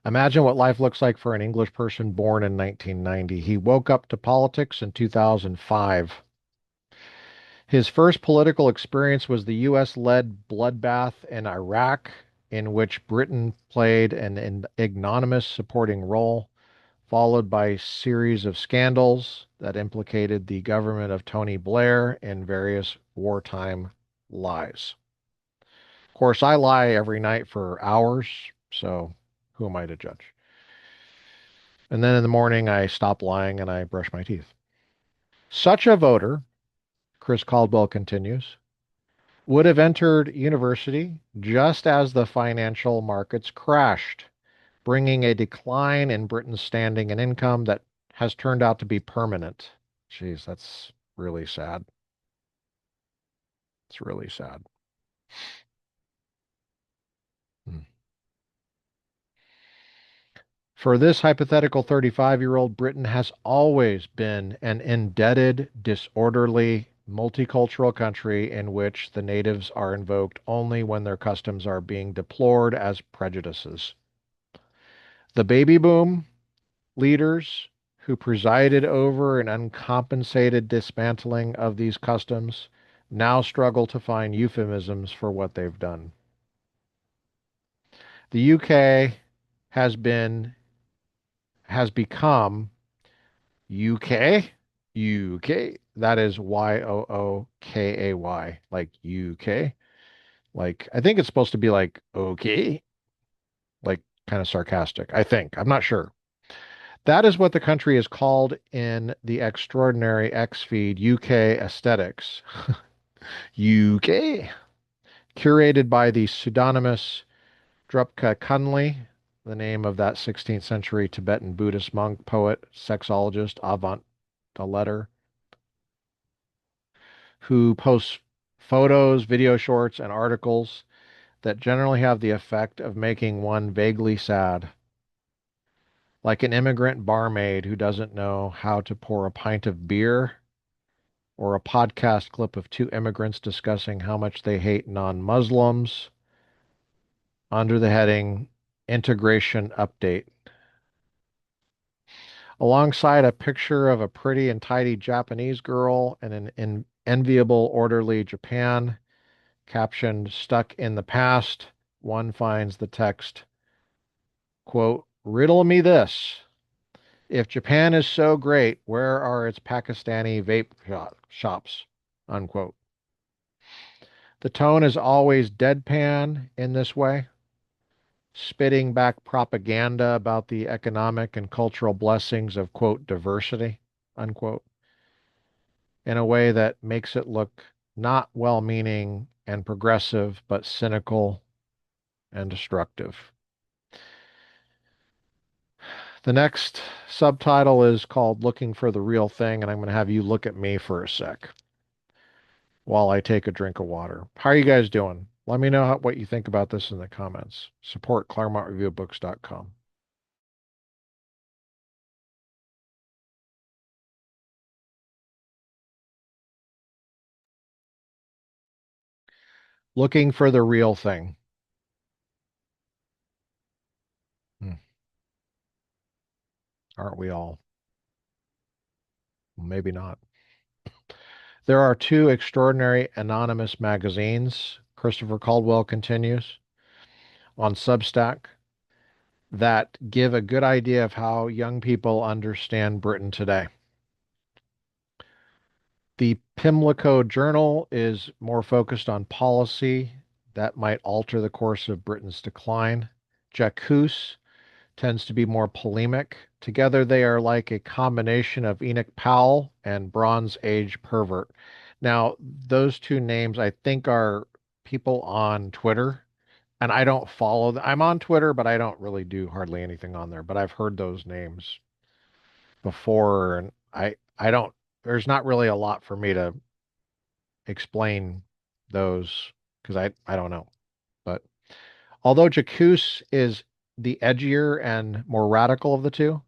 Imagine what life looks like for an English person born in 1990. He woke up to politics in 2005. His first political experience was the U.S.-led bloodbath in Iraq, in which Britain played an ignominious supporting role, followed by a series of scandals that implicated the government of Tony Blair in various wartime lies. Of course, I lie every night for hours, so who am I to judge? And then in the morning, I stop lying and I brush my teeth. Such a voter, Chris Caldwell continues, would have entered university just as the financial markets crashed, bringing a decline in Britain's standing and income that has turned out to be permanent. Jeez, that's really sad. It's really sad. Hmm. For this hypothetical 35-year-old, Britain has always been an indebted, disorderly, multicultural country in which the natives are invoked only when their customs are being deplored as prejudices. The baby boom leaders who presided over an uncompensated dismantling of these customs now struggle to find euphemisms for what they've done. The UK has been has become UK UK. That is Yookay, like UK. Like I think it's supposed to be like okay, like kind of sarcastic. I think. I'm not sure. That is what the country is called in the extraordinary X feed UK Aesthetics. UK, curated by the pseudonymous Drupka Kunli, the name of that 16th century Tibetan Buddhist monk, poet, sexologist, avant the letter, who posts photos, video shorts, and articles that generally have the effect of making one vaguely sad, like an immigrant barmaid who doesn't know how to pour a pint of beer, or a podcast clip of two immigrants discussing how much they hate non-Muslims under the heading Integration Update. Alongside a picture of a pretty and tidy Japanese girl and an enviable, orderly Japan, captioned Stuck in the Past, one finds the text, quote, riddle me this. If Japan is so great, where are its Pakistani vape shops? Unquote. The tone is always deadpan in this way, spitting back propaganda about the economic and cultural blessings of, quote, diversity, unquote, in a way that makes it look not well meaning and progressive, but cynical and destructive. The next subtitle is called Looking for the Real Thing, and I'm going to have you look at me for a sec while I take a drink of water. How are you guys doing? Let me know what you think about this in the comments. Support ClaremontReview-of-Books.com. Looking for the real thing. Hmm. Aren't we all? Maybe not. There are two extraordinary anonymous magazines, Christopher Caldwell continues, on Substack that give a good idea of how young people understand Britain today. The Pimlico Journal is more focused on policy that might alter the course of Britain's decline. Jacques tends to be more polemic. Together, they are like a combination of Enoch Powell and Bronze Age pervert. Now, those two names I think are people on Twitter, and I don't follow them. I'm on Twitter, but I don't really do hardly anything on there. But I've heard those names before, and I don't. There's not really a lot for me to explain those because I don't know. But although Jacques is the edgier and more radical of the two,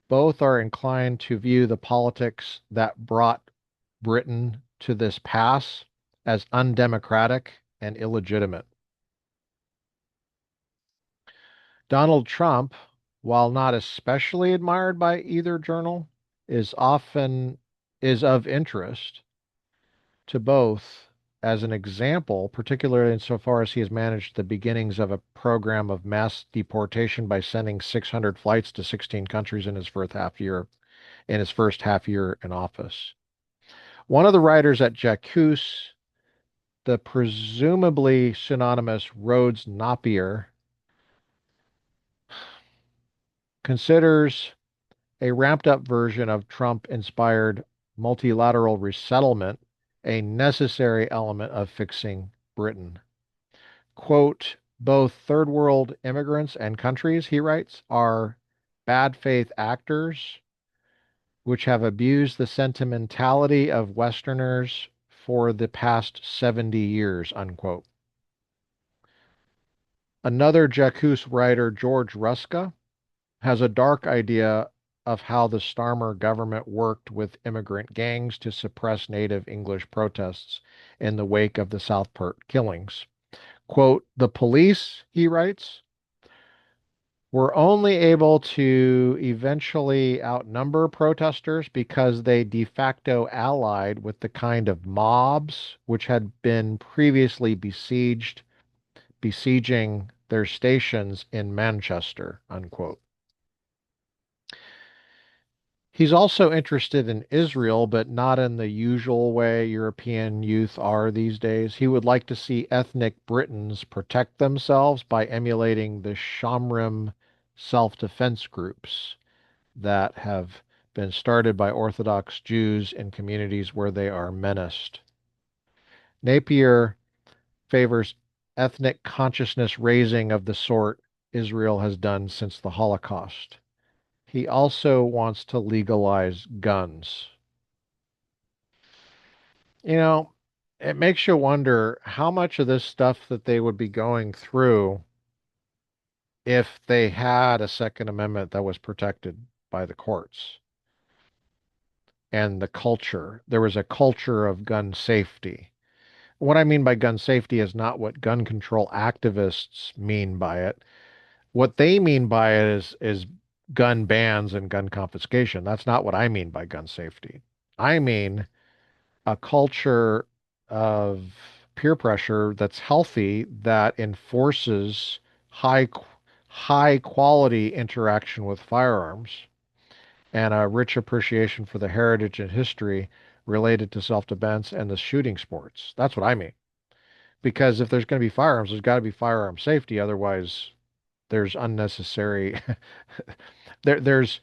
both are inclined to view the politics that brought Britain to this pass as undemocratic and illegitimate. Donald Trump, while not especially admired by either journal, is often is of interest to both as an example, particularly insofar as he has managed the beginnings of a program of mass deportation by sending 600 flights to 16 countries in his first half year in office. One of the writers at Jacques, the presumably synonymous Rhodes Napier, considers a ramped up version of Trump inspired multilateral resettlement a necessary element of fixing Britain. Quote, both third world immigrants and countries, he writes, are bad faith actors which have abused the sentimentality of Westerners for the past 70 years, unquote. Another Jacques writer, George Ruska, has a dark idea of how the Starmer government worked with immigrant gangs to suppress native English protests in the wake of the Southport killings. Quote, the police, he writes, were only able to eventually outnumber protesters because they de facto allied with the kind of mobs which had been previously besieging their stations in Manchester, unquote. He's also interested in Israel, but not in the usual way European youth are these days. He would like to see ethnic Britons protect themselves by emulating the Shamrim self-defense groups that have been started by Orthodox Jews in communities where they are menaced. Napier favors ethnic consciousness raising of the sort Israel has done since the Holocaust. He also wants to legalize guns. You know, it makes you wonder how much of this stuff that they would be going through if they had a Second Amendment that was protected by the courts and the culture. There was a culture of gun safety. What I mean by gun safety is not what gun control activists mean by it. What they mean by it is gun bans and gun confiscation. That's not what I mean by gun safety. I mean a culture of peer pressure that's healthy that enforces high high quality interaction with firearms and a rich appreciation for the heritage and history related to self-defense and the shooting sports. That's what I mean. Because if there's going to be firearms, there's got to be firearm safety. Otherwise, there's unnecessary there's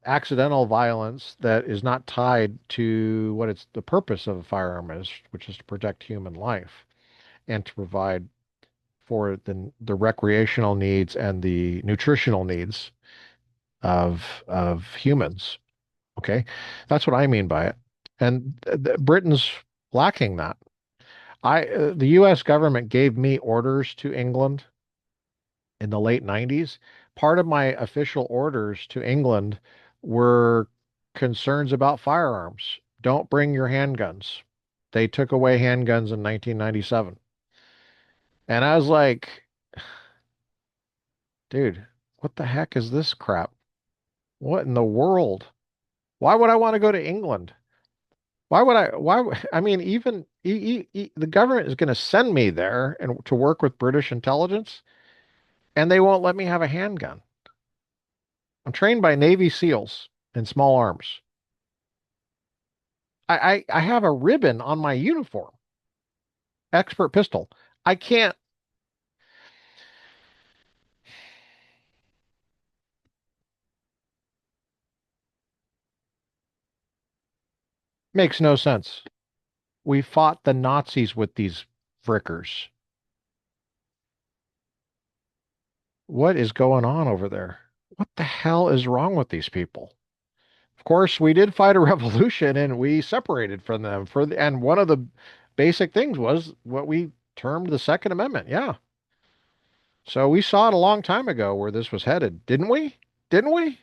accidental violence that is not tied to what it's the purpose of a firearm is, which is to protect human life and to provide for the recreational needs and the nutritional needs of humans. Okay, that's what I mean by it. And Britain's lacking that. The U.S. government gave me orders to England in the late 90s. Part of my official orders to England were concerns about firearms. Don't bring your handguns. They took away handguns in 1997. And I was like, dude, what the heck is this crap? What in the world? Why would I want to go to England? I mean, even the government is going to send me there and to work with British intelligence, and they won't let me have a handgun. I'm trained by Navy SEALs in small arms. I have a ribbon on my uniform, expert pistol. I can't, makes no sense. We fought the Nazis with these frickers. What is going on over there? What the hell is wrong with these people? Of course, we did fight a revolution and we separated from them and one of the basic things was what we termed the Second Amendment. Yeah. So we saw it a long time ago where this was headed, didn't we? Didn't we?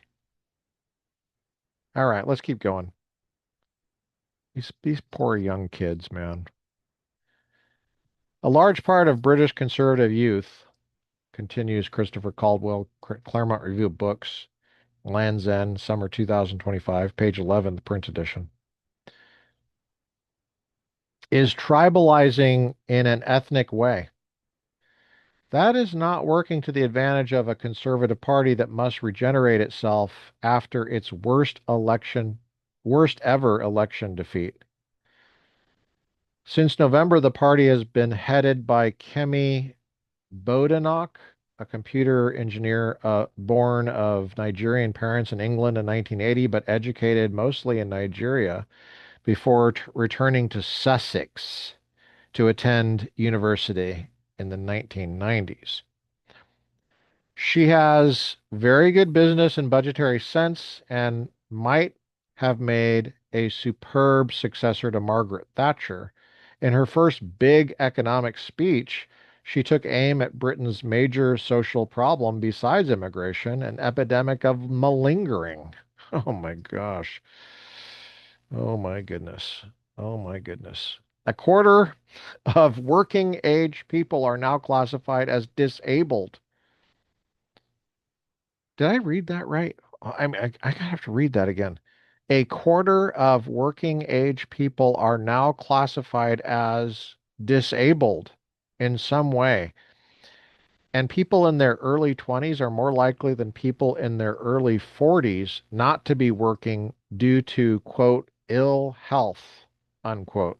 All right, let's keep going. These poor young kids, man. A large part of British conservative youth, continues Christopher Caldwell, Claremont Review of Books, Land's End, Summer 2025, page 11, the print edition, is tribalizing in an ethnic way. That is not working to the advantage of a conservative party that must regenerate itself after its worst ever election defeat. Since November, the party has been headed by Kemi Badenoch, a computer engineer born of Nigerian parents in England in 1980, but educated mostly in Nigeria before returning to Sussex to attend university in the 1990s. She has very good business and budgetary sense and might have made a superb successor to Margaret Thatcher. In her first big economic speech, she took aim at Britain's major social problem besides immigration, an epidemic of malingering. Oh my gosh. Oh my goodness. Oh my goodness. A quarter of working age people are now classified as disabled. Did I read that right? I gotta have to read that again. A quarter of working age people are now classified as disabled in some way. And people in their early 20s are more likely than people in their early 40s not to be working due to, quote, ill health, unquote.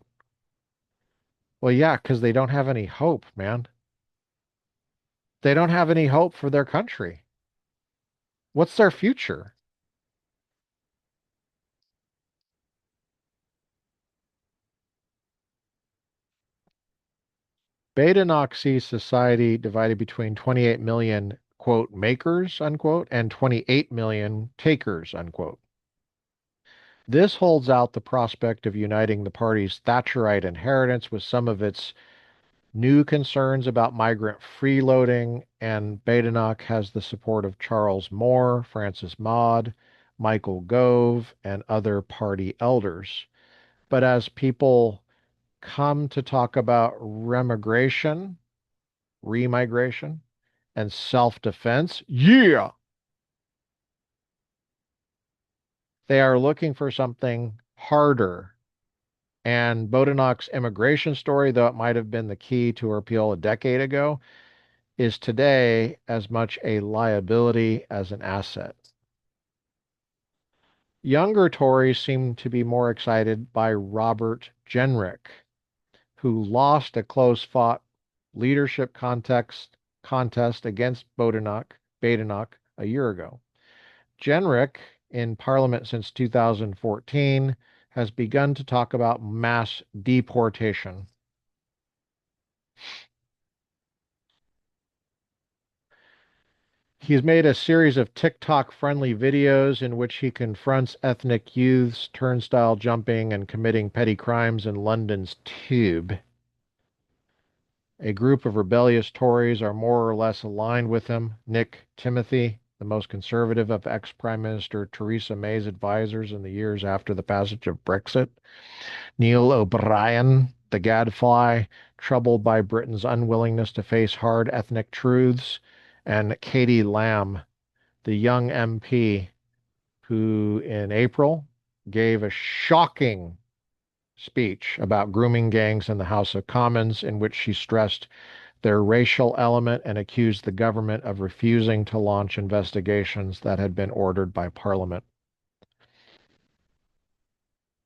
Well, yeah, because they don't have any hope, man. They don't have any hope for their country. What's their future? Badenoch sees society divided between 28 million, quote, makers, unquote, and 28 million takers, unquote. This holds out the prospect of uniting the party's Thatcherite inheritance with some of its new concerns about migrant freeloading, and Badenoch has the support of Charles Moore, Francis Maud, Michael Gove, and other party elders. But as people come to talk about remigration, and self-defense, yeah, they are looking for something harder. And Badenoch's immigration story, though it might have been the key to her appeal a decade ago, is today as much a liability as an asset. Younger Tories seem to be more excited by Robert Jenrick, who lost a close-fought leadership contest against Badenoch a year ago. Jenrick, in Parliament since 2014, has begun to talk about mass deportation. He's made a series of TikTok-friendly videos in which he confronts ethnic youths turnstile jumping and committing petty crimes in London's Tube. A group of rebellious Tories are more or less aligned with him. Nick Timothy, the most conservative of ex-Prime Minister Theresa May's advisors in the years after the passage of Brexit. Neil O'Brien, the gadfly, troubled by Britain's unwillingness to face hard ethnic truths. And Katie Lamb, the young MP who in April gave a shocking speech about grooming gangs in the House of Commons, in which she stressed their racial element and accused the government of refusing to launch investigations that had been ordered by Parliament.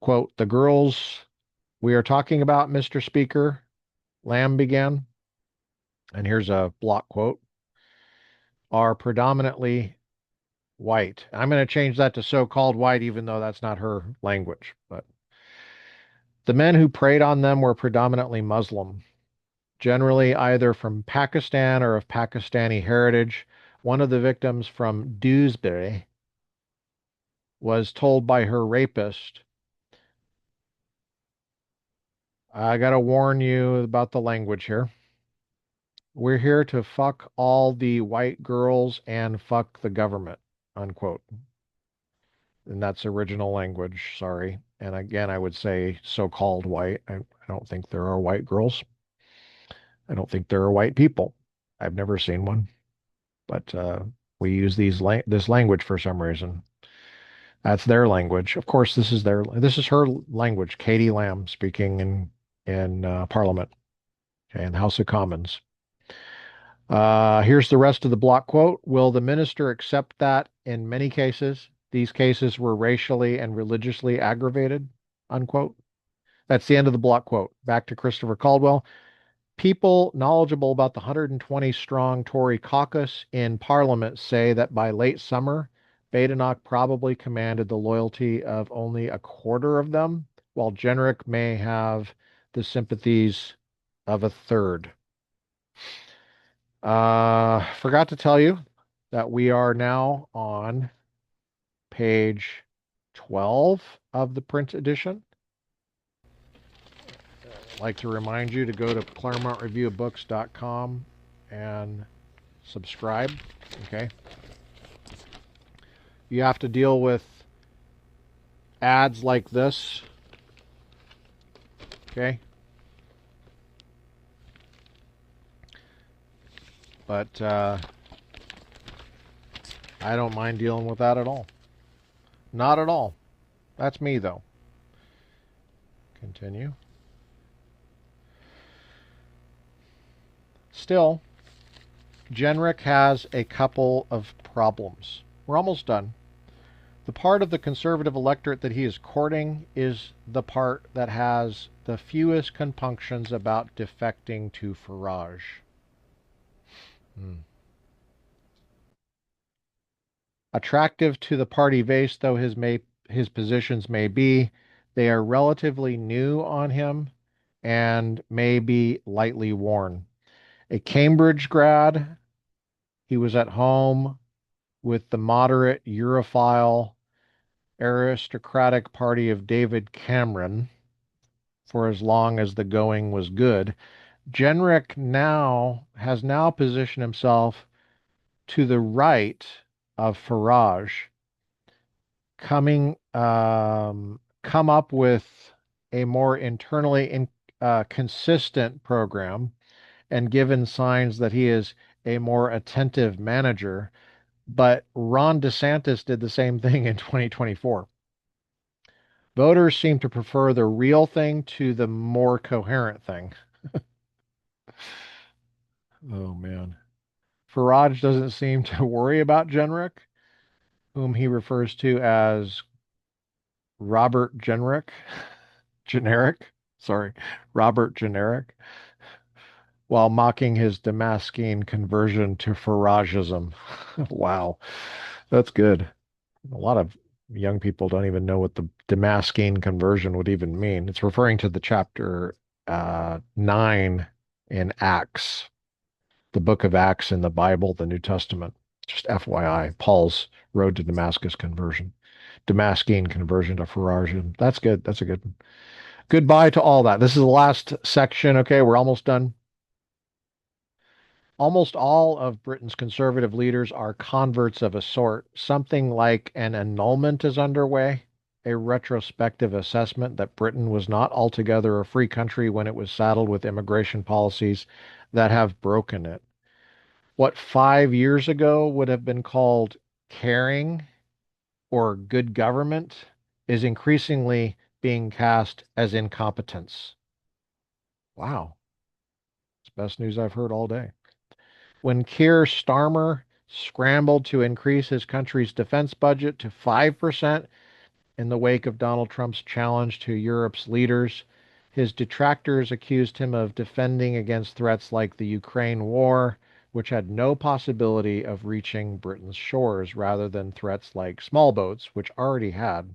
Quote, the girls we are talking about, Mr. Speaker, Lamb began, and here's a block quote, are predominantly white. I'm going to change that to so-called white, even though that's not her language. But the men who preyed on them were predominantly Muslim, generally either from Pakistan or of Pakistani heritage. One of the victims from Dewsbury was told by her rapist, I got to warn you about the language here. We're here to fuck all the white girls and fuck the government, unquote. And that's original language, sorry. And again, I would say so-called white. I don't think there are white girls. I don't think there are white people. I've never seen one. But we use this language for some reason. That's their language. Of course, this is her language. Katie Lamb speaking in Parliament, okay, in the House of Commons. Here's the rest of the block quote. Will the minister accept that in many cases, these cases were racially and religiously aggravated? Unquote. That's the end of the block quote. Back to Christopher Caldwell. People knowledgeable about the 120-strong Tory caucus in Parliament say that by late summer, Badenoch probably commanded the loyalty of only a quarter of them, while Jenrick may have the sympathies of a third. Forgot to tell you that we are now on page 12 of the print edition. I'd like to remind you to go to ClaremontReview-of-Books.com and subscribe. Okay. You have to deal with ads like this. Okay. But I don't mind dealing with that at all. Not at all. That's me, though. Continue. Still, Jenrick has a couple of problems. We're almost done. The part of the conservative electorate that he is courting is the part that has the fewest compunctions about defecting to Farage. Attractive to the party base, though his positions may be, they are relatively new on him and may be lightly worn. A Cambridge grad, he was at home with the moderate Europhile aristocratic party of David Cameron for as long as the going was good. Jenrick has now positioned himself to the right of Farage, come up with a more internally consistent program, and given signs that he is a more attentive manager. But Ron DeSantis did the same thing in 2024. Voters seem to prefer the real thing to the more coherent thing. Oh, man. Farage doesn't seem to worry about Jenrick, whom he refers to as Robert Generic. Robert Generic, while mocking his Damascene conversion to Faragism. Wow, that's good. A lot of young people don't even know what the Damascene conversion would even mean. It's referring to the chapter 9 in Acts, the book of Acts in the Bible, the New Testament. Just FYI, Paul's road to Damascus conversion. Damascene conversion to Faragism. That's good. That's a good one. Goodbye to all that. This is the last section. Okay, we're almost done. Almost all of Britain's conservative leaders are converts of a sort. Something like an annulment is underway, a retrospective assessment that Britain was not altogether a free country when it was saddled with immigration policies that have broken it. What 5 years ago would have been called caring or good government is increasingly being cast as incompetence. Wow. It's the best news I've heard all day. When Keir Starmer scrambled to increase his country's defense budget to 5% in the wake of Donald Trump's challenge to Europe's leaders, his detractors accused him of defending against threats like the Ukraine war, which had no possibility of reaching Britain's shores, rather than threats like small boats, which already had.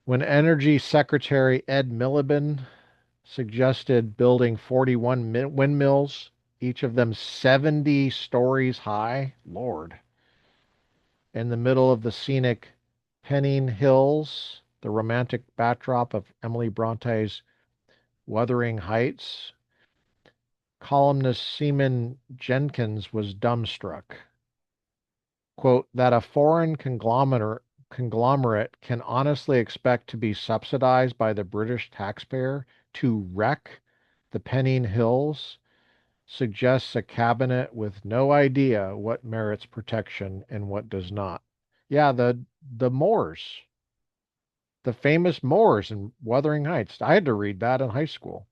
When Energy Secretary Ed Miliband suggested building 41 windmills, each of them 70 stories high, Lord, in the middle of the scenic Pennine Hills, the romantic backdrop of Emily Bronte's Wuthering Heights, columnist Seaman Jenkins was dumbstruck. Quote, that a foreign conglomerate can honestly expect to be subsidized by the British taxpayer to wreck the Pennine Hills suggests a cabinet with no idea what merits protection and what does not. Yeah, the Moors, the famous Moors in Wuthering Heights. I had to read that in high school.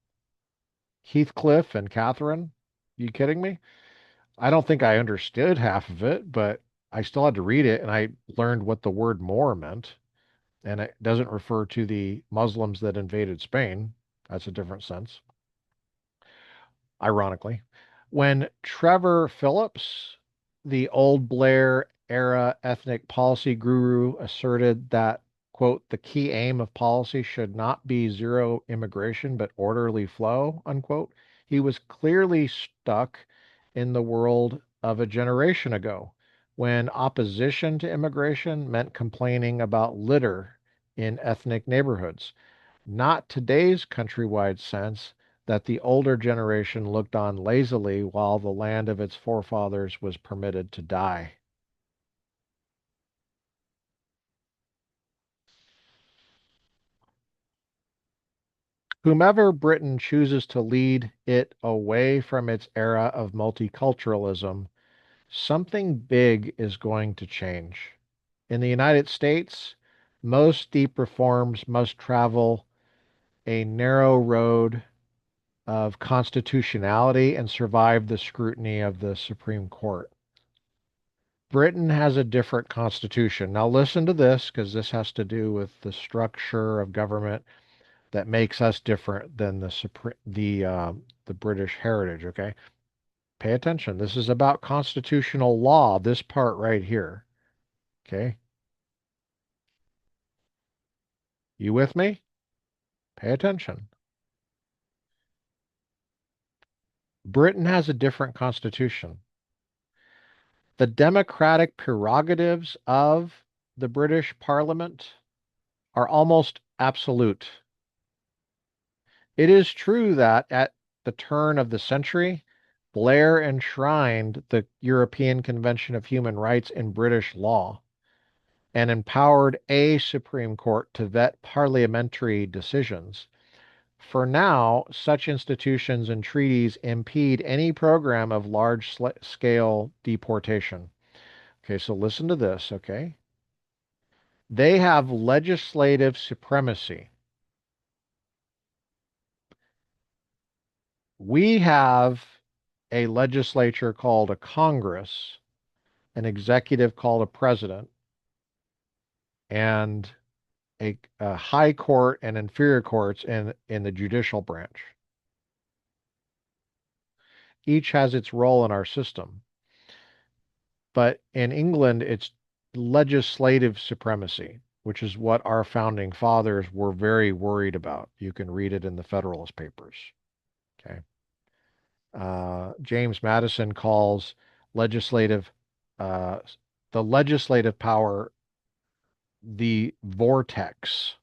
Heathcliff and Catherine. You kidding me? I don't think I understood half of it, but I still had to read it, and I learned what the word Moor meant. And it doesn't refer to the Muslims that invaded Spain. That's a different sense. ironically. When Trevor Phillips, the old Blair era ethnic policy guru, asserted that, quote, the key aim of policy should not be zero immigration, but orderly flow, unquote, he was clearly stuck in the world of a generation ago when opposition to immigration meant complaining about litter in ethnic neighborhoods, not today's countrywide sense that the older generation looked on lazily while the land of its forefathers was permitted to die. Whomever Britain chooses to lead it away from its era of multiculturalism, something big is going to change. In the United States, most deep reforms must travel a narrow road of constitutionality and survive the scrutiny of the Supreme Court. Britain has a different constitution. Now listen to this because this has to do with the structure of government that makes us different than the British heritage, okay? Pay attention. This is about constitutional law, this part right here, okay? You with me? Pay attention. Britain has a different constitution. The democratic prerogatives of the British Parliament are almost absolute. It is true that at the turn of the century, Blair enshrined the European Convention of Human Rights in British law and empowered a Supreme Court to vet parliamentary decisions. For now, such institutions and treaties impede any program of large scale deportation. Okay, so listen to this, okay? They have legislative supremacy. We have a legislature called a Congress, an executive called a president, and a high court and inferior courts in the judicial branch. Each has its role in our system. But in England, it's legislative supremacy, which is what our founding fathers were very worried about. You can read it in the Federalist Papers. Okay. James Madison calls legislative, uh, the legislative power the vortex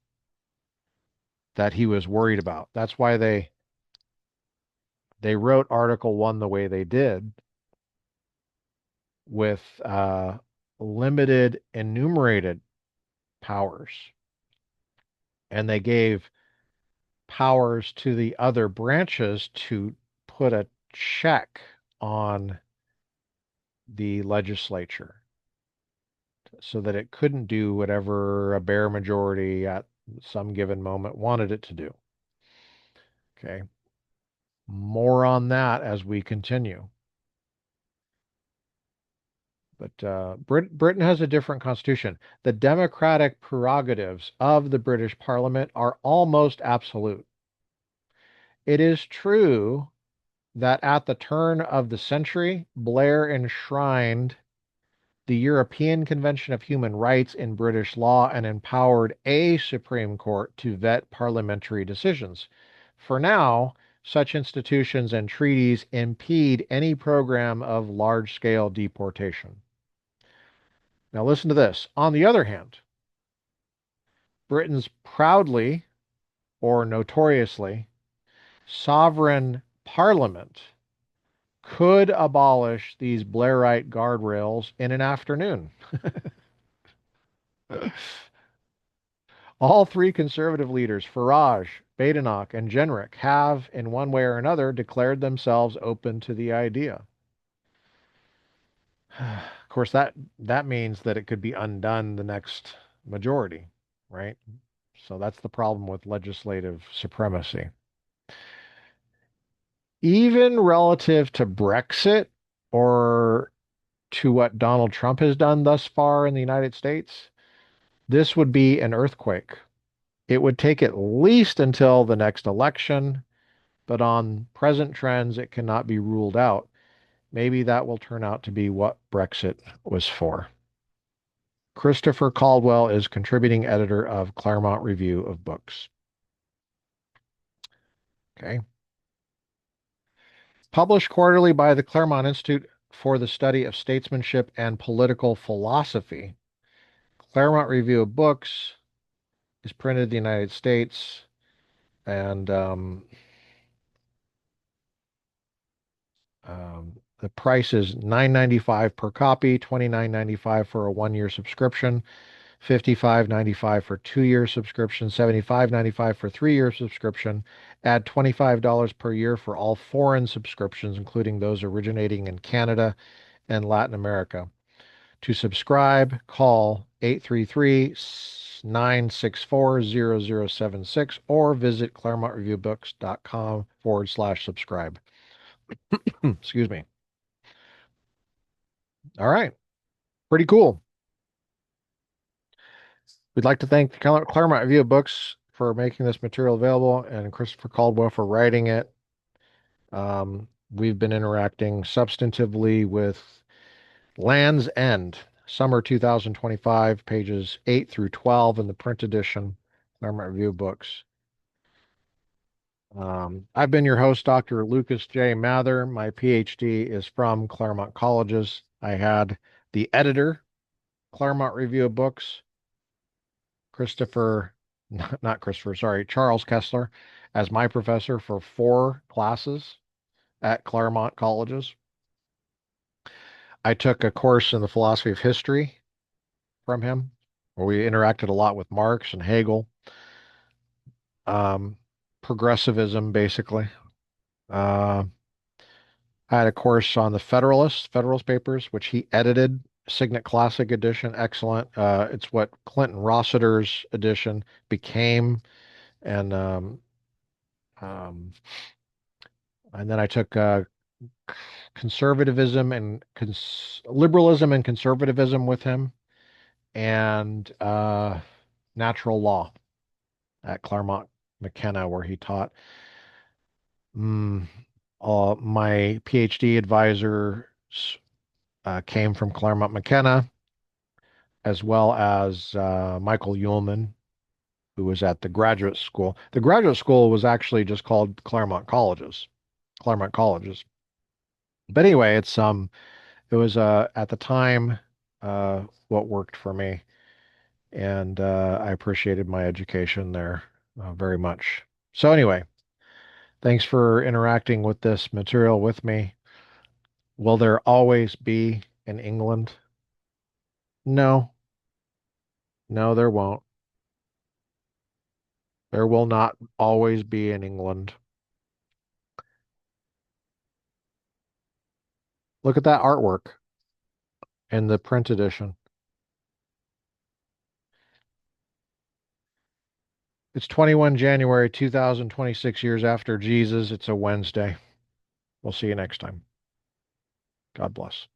that he was worried about. That's why they wrote Article 1 the way they did with limited enumerated powers. And they gave powers to the other branches to put a check on the legislature so that it couldn't do whatever a bare majority at some given moment wanted it to do. Okay. More on that as we continue. But Britain has a different constitution. The democratic prerogatives of the British Parliament are almost absolute. It is true that at the turn of the century, Blair enshrined the European Convention of Human Rights in British law and empowered a Supreme Court to vet parliamentary decisions. For now, such institutions and treaties impede any program of large-scale deportation. Now listen to this. On the other hand, Britain's proudly or notoriously sovereign parliament could abolish these Blairite guardrails in an afternoon. All three conservative leaders, Farage, Badenoch, and Jenrick, have, in one way or another, declared themselves open to the idea. Of course, that means that it could be undone the next majority, right? So that's the problem with legislative supremacy. Even relative to Brexit or to what Donald Trump has done thus far in the United States, this would be an earthquake. It would take at least until the next election but on present trends, it cannot be ruled out. Maybe that will turn out to be what Brexit was for. Christopher Caldwell is contributing editor of Claremont Review of Books. Okay. Published quarterly by the Claremont Institute for the Study of Statesmanship and Political Philosophy. Claremont Review of Books is printed in the United States, and the price is $9.95 per copy, $29.95 for a 1-year subscription, $55.95 for 2-year subscription, $75.95 for 3-year subscription. Add $25 per year for all foreign subscriptions, including those originating in Canada and Latin America. To subscribe, call 833-964-0076 or visit ClaremontReviewBooks.com/subscribe. Excuse me. All right. Pretty cool. We'd like to thank Claremont Review of Books for making this material available and Christopher Caldwell for writing it. We've been interacting substantively with Land's End, Summer 2025, pages 8 through 12 in the print edition, Claremont Review of Books. I've been your host, Dr. Lucas J. Mather. My Ph.D. is from Claremont Colleges. I had the editor, Claremont Review of Books, Charles Kesler, as my professor for 4 classes at Claremont Colleges. I took a course in the philosophy of history from him, where we interacted a lot with Marx and Hegel, progressivism, basically. I had a course on the Federalist Papers, which he edited, Signet Classic edition, excellent. It's what Clinton Rossiter's edition became, and um, and then I took conservatism and liberalism and conservatism with him, and natural law at Claremont McKenna, where he taught. My PhD advisor came from Claremont McKenna, as well as Michael Ullman, who was at the graduate school. The graduate school was actually just called Claremont Colleges. Claremont Colleges. But anyway, it was at the time what worked for me, and I appreciated my education there very much. So anyway, thanks for interacting with this material with me. Will there always be in England? No, no, there won't. There will not always be in England. Look at that artwork in the print edition. It's 21 January 2026, years after Jesus. It's a Wednesday. We'll see you next time. God bless.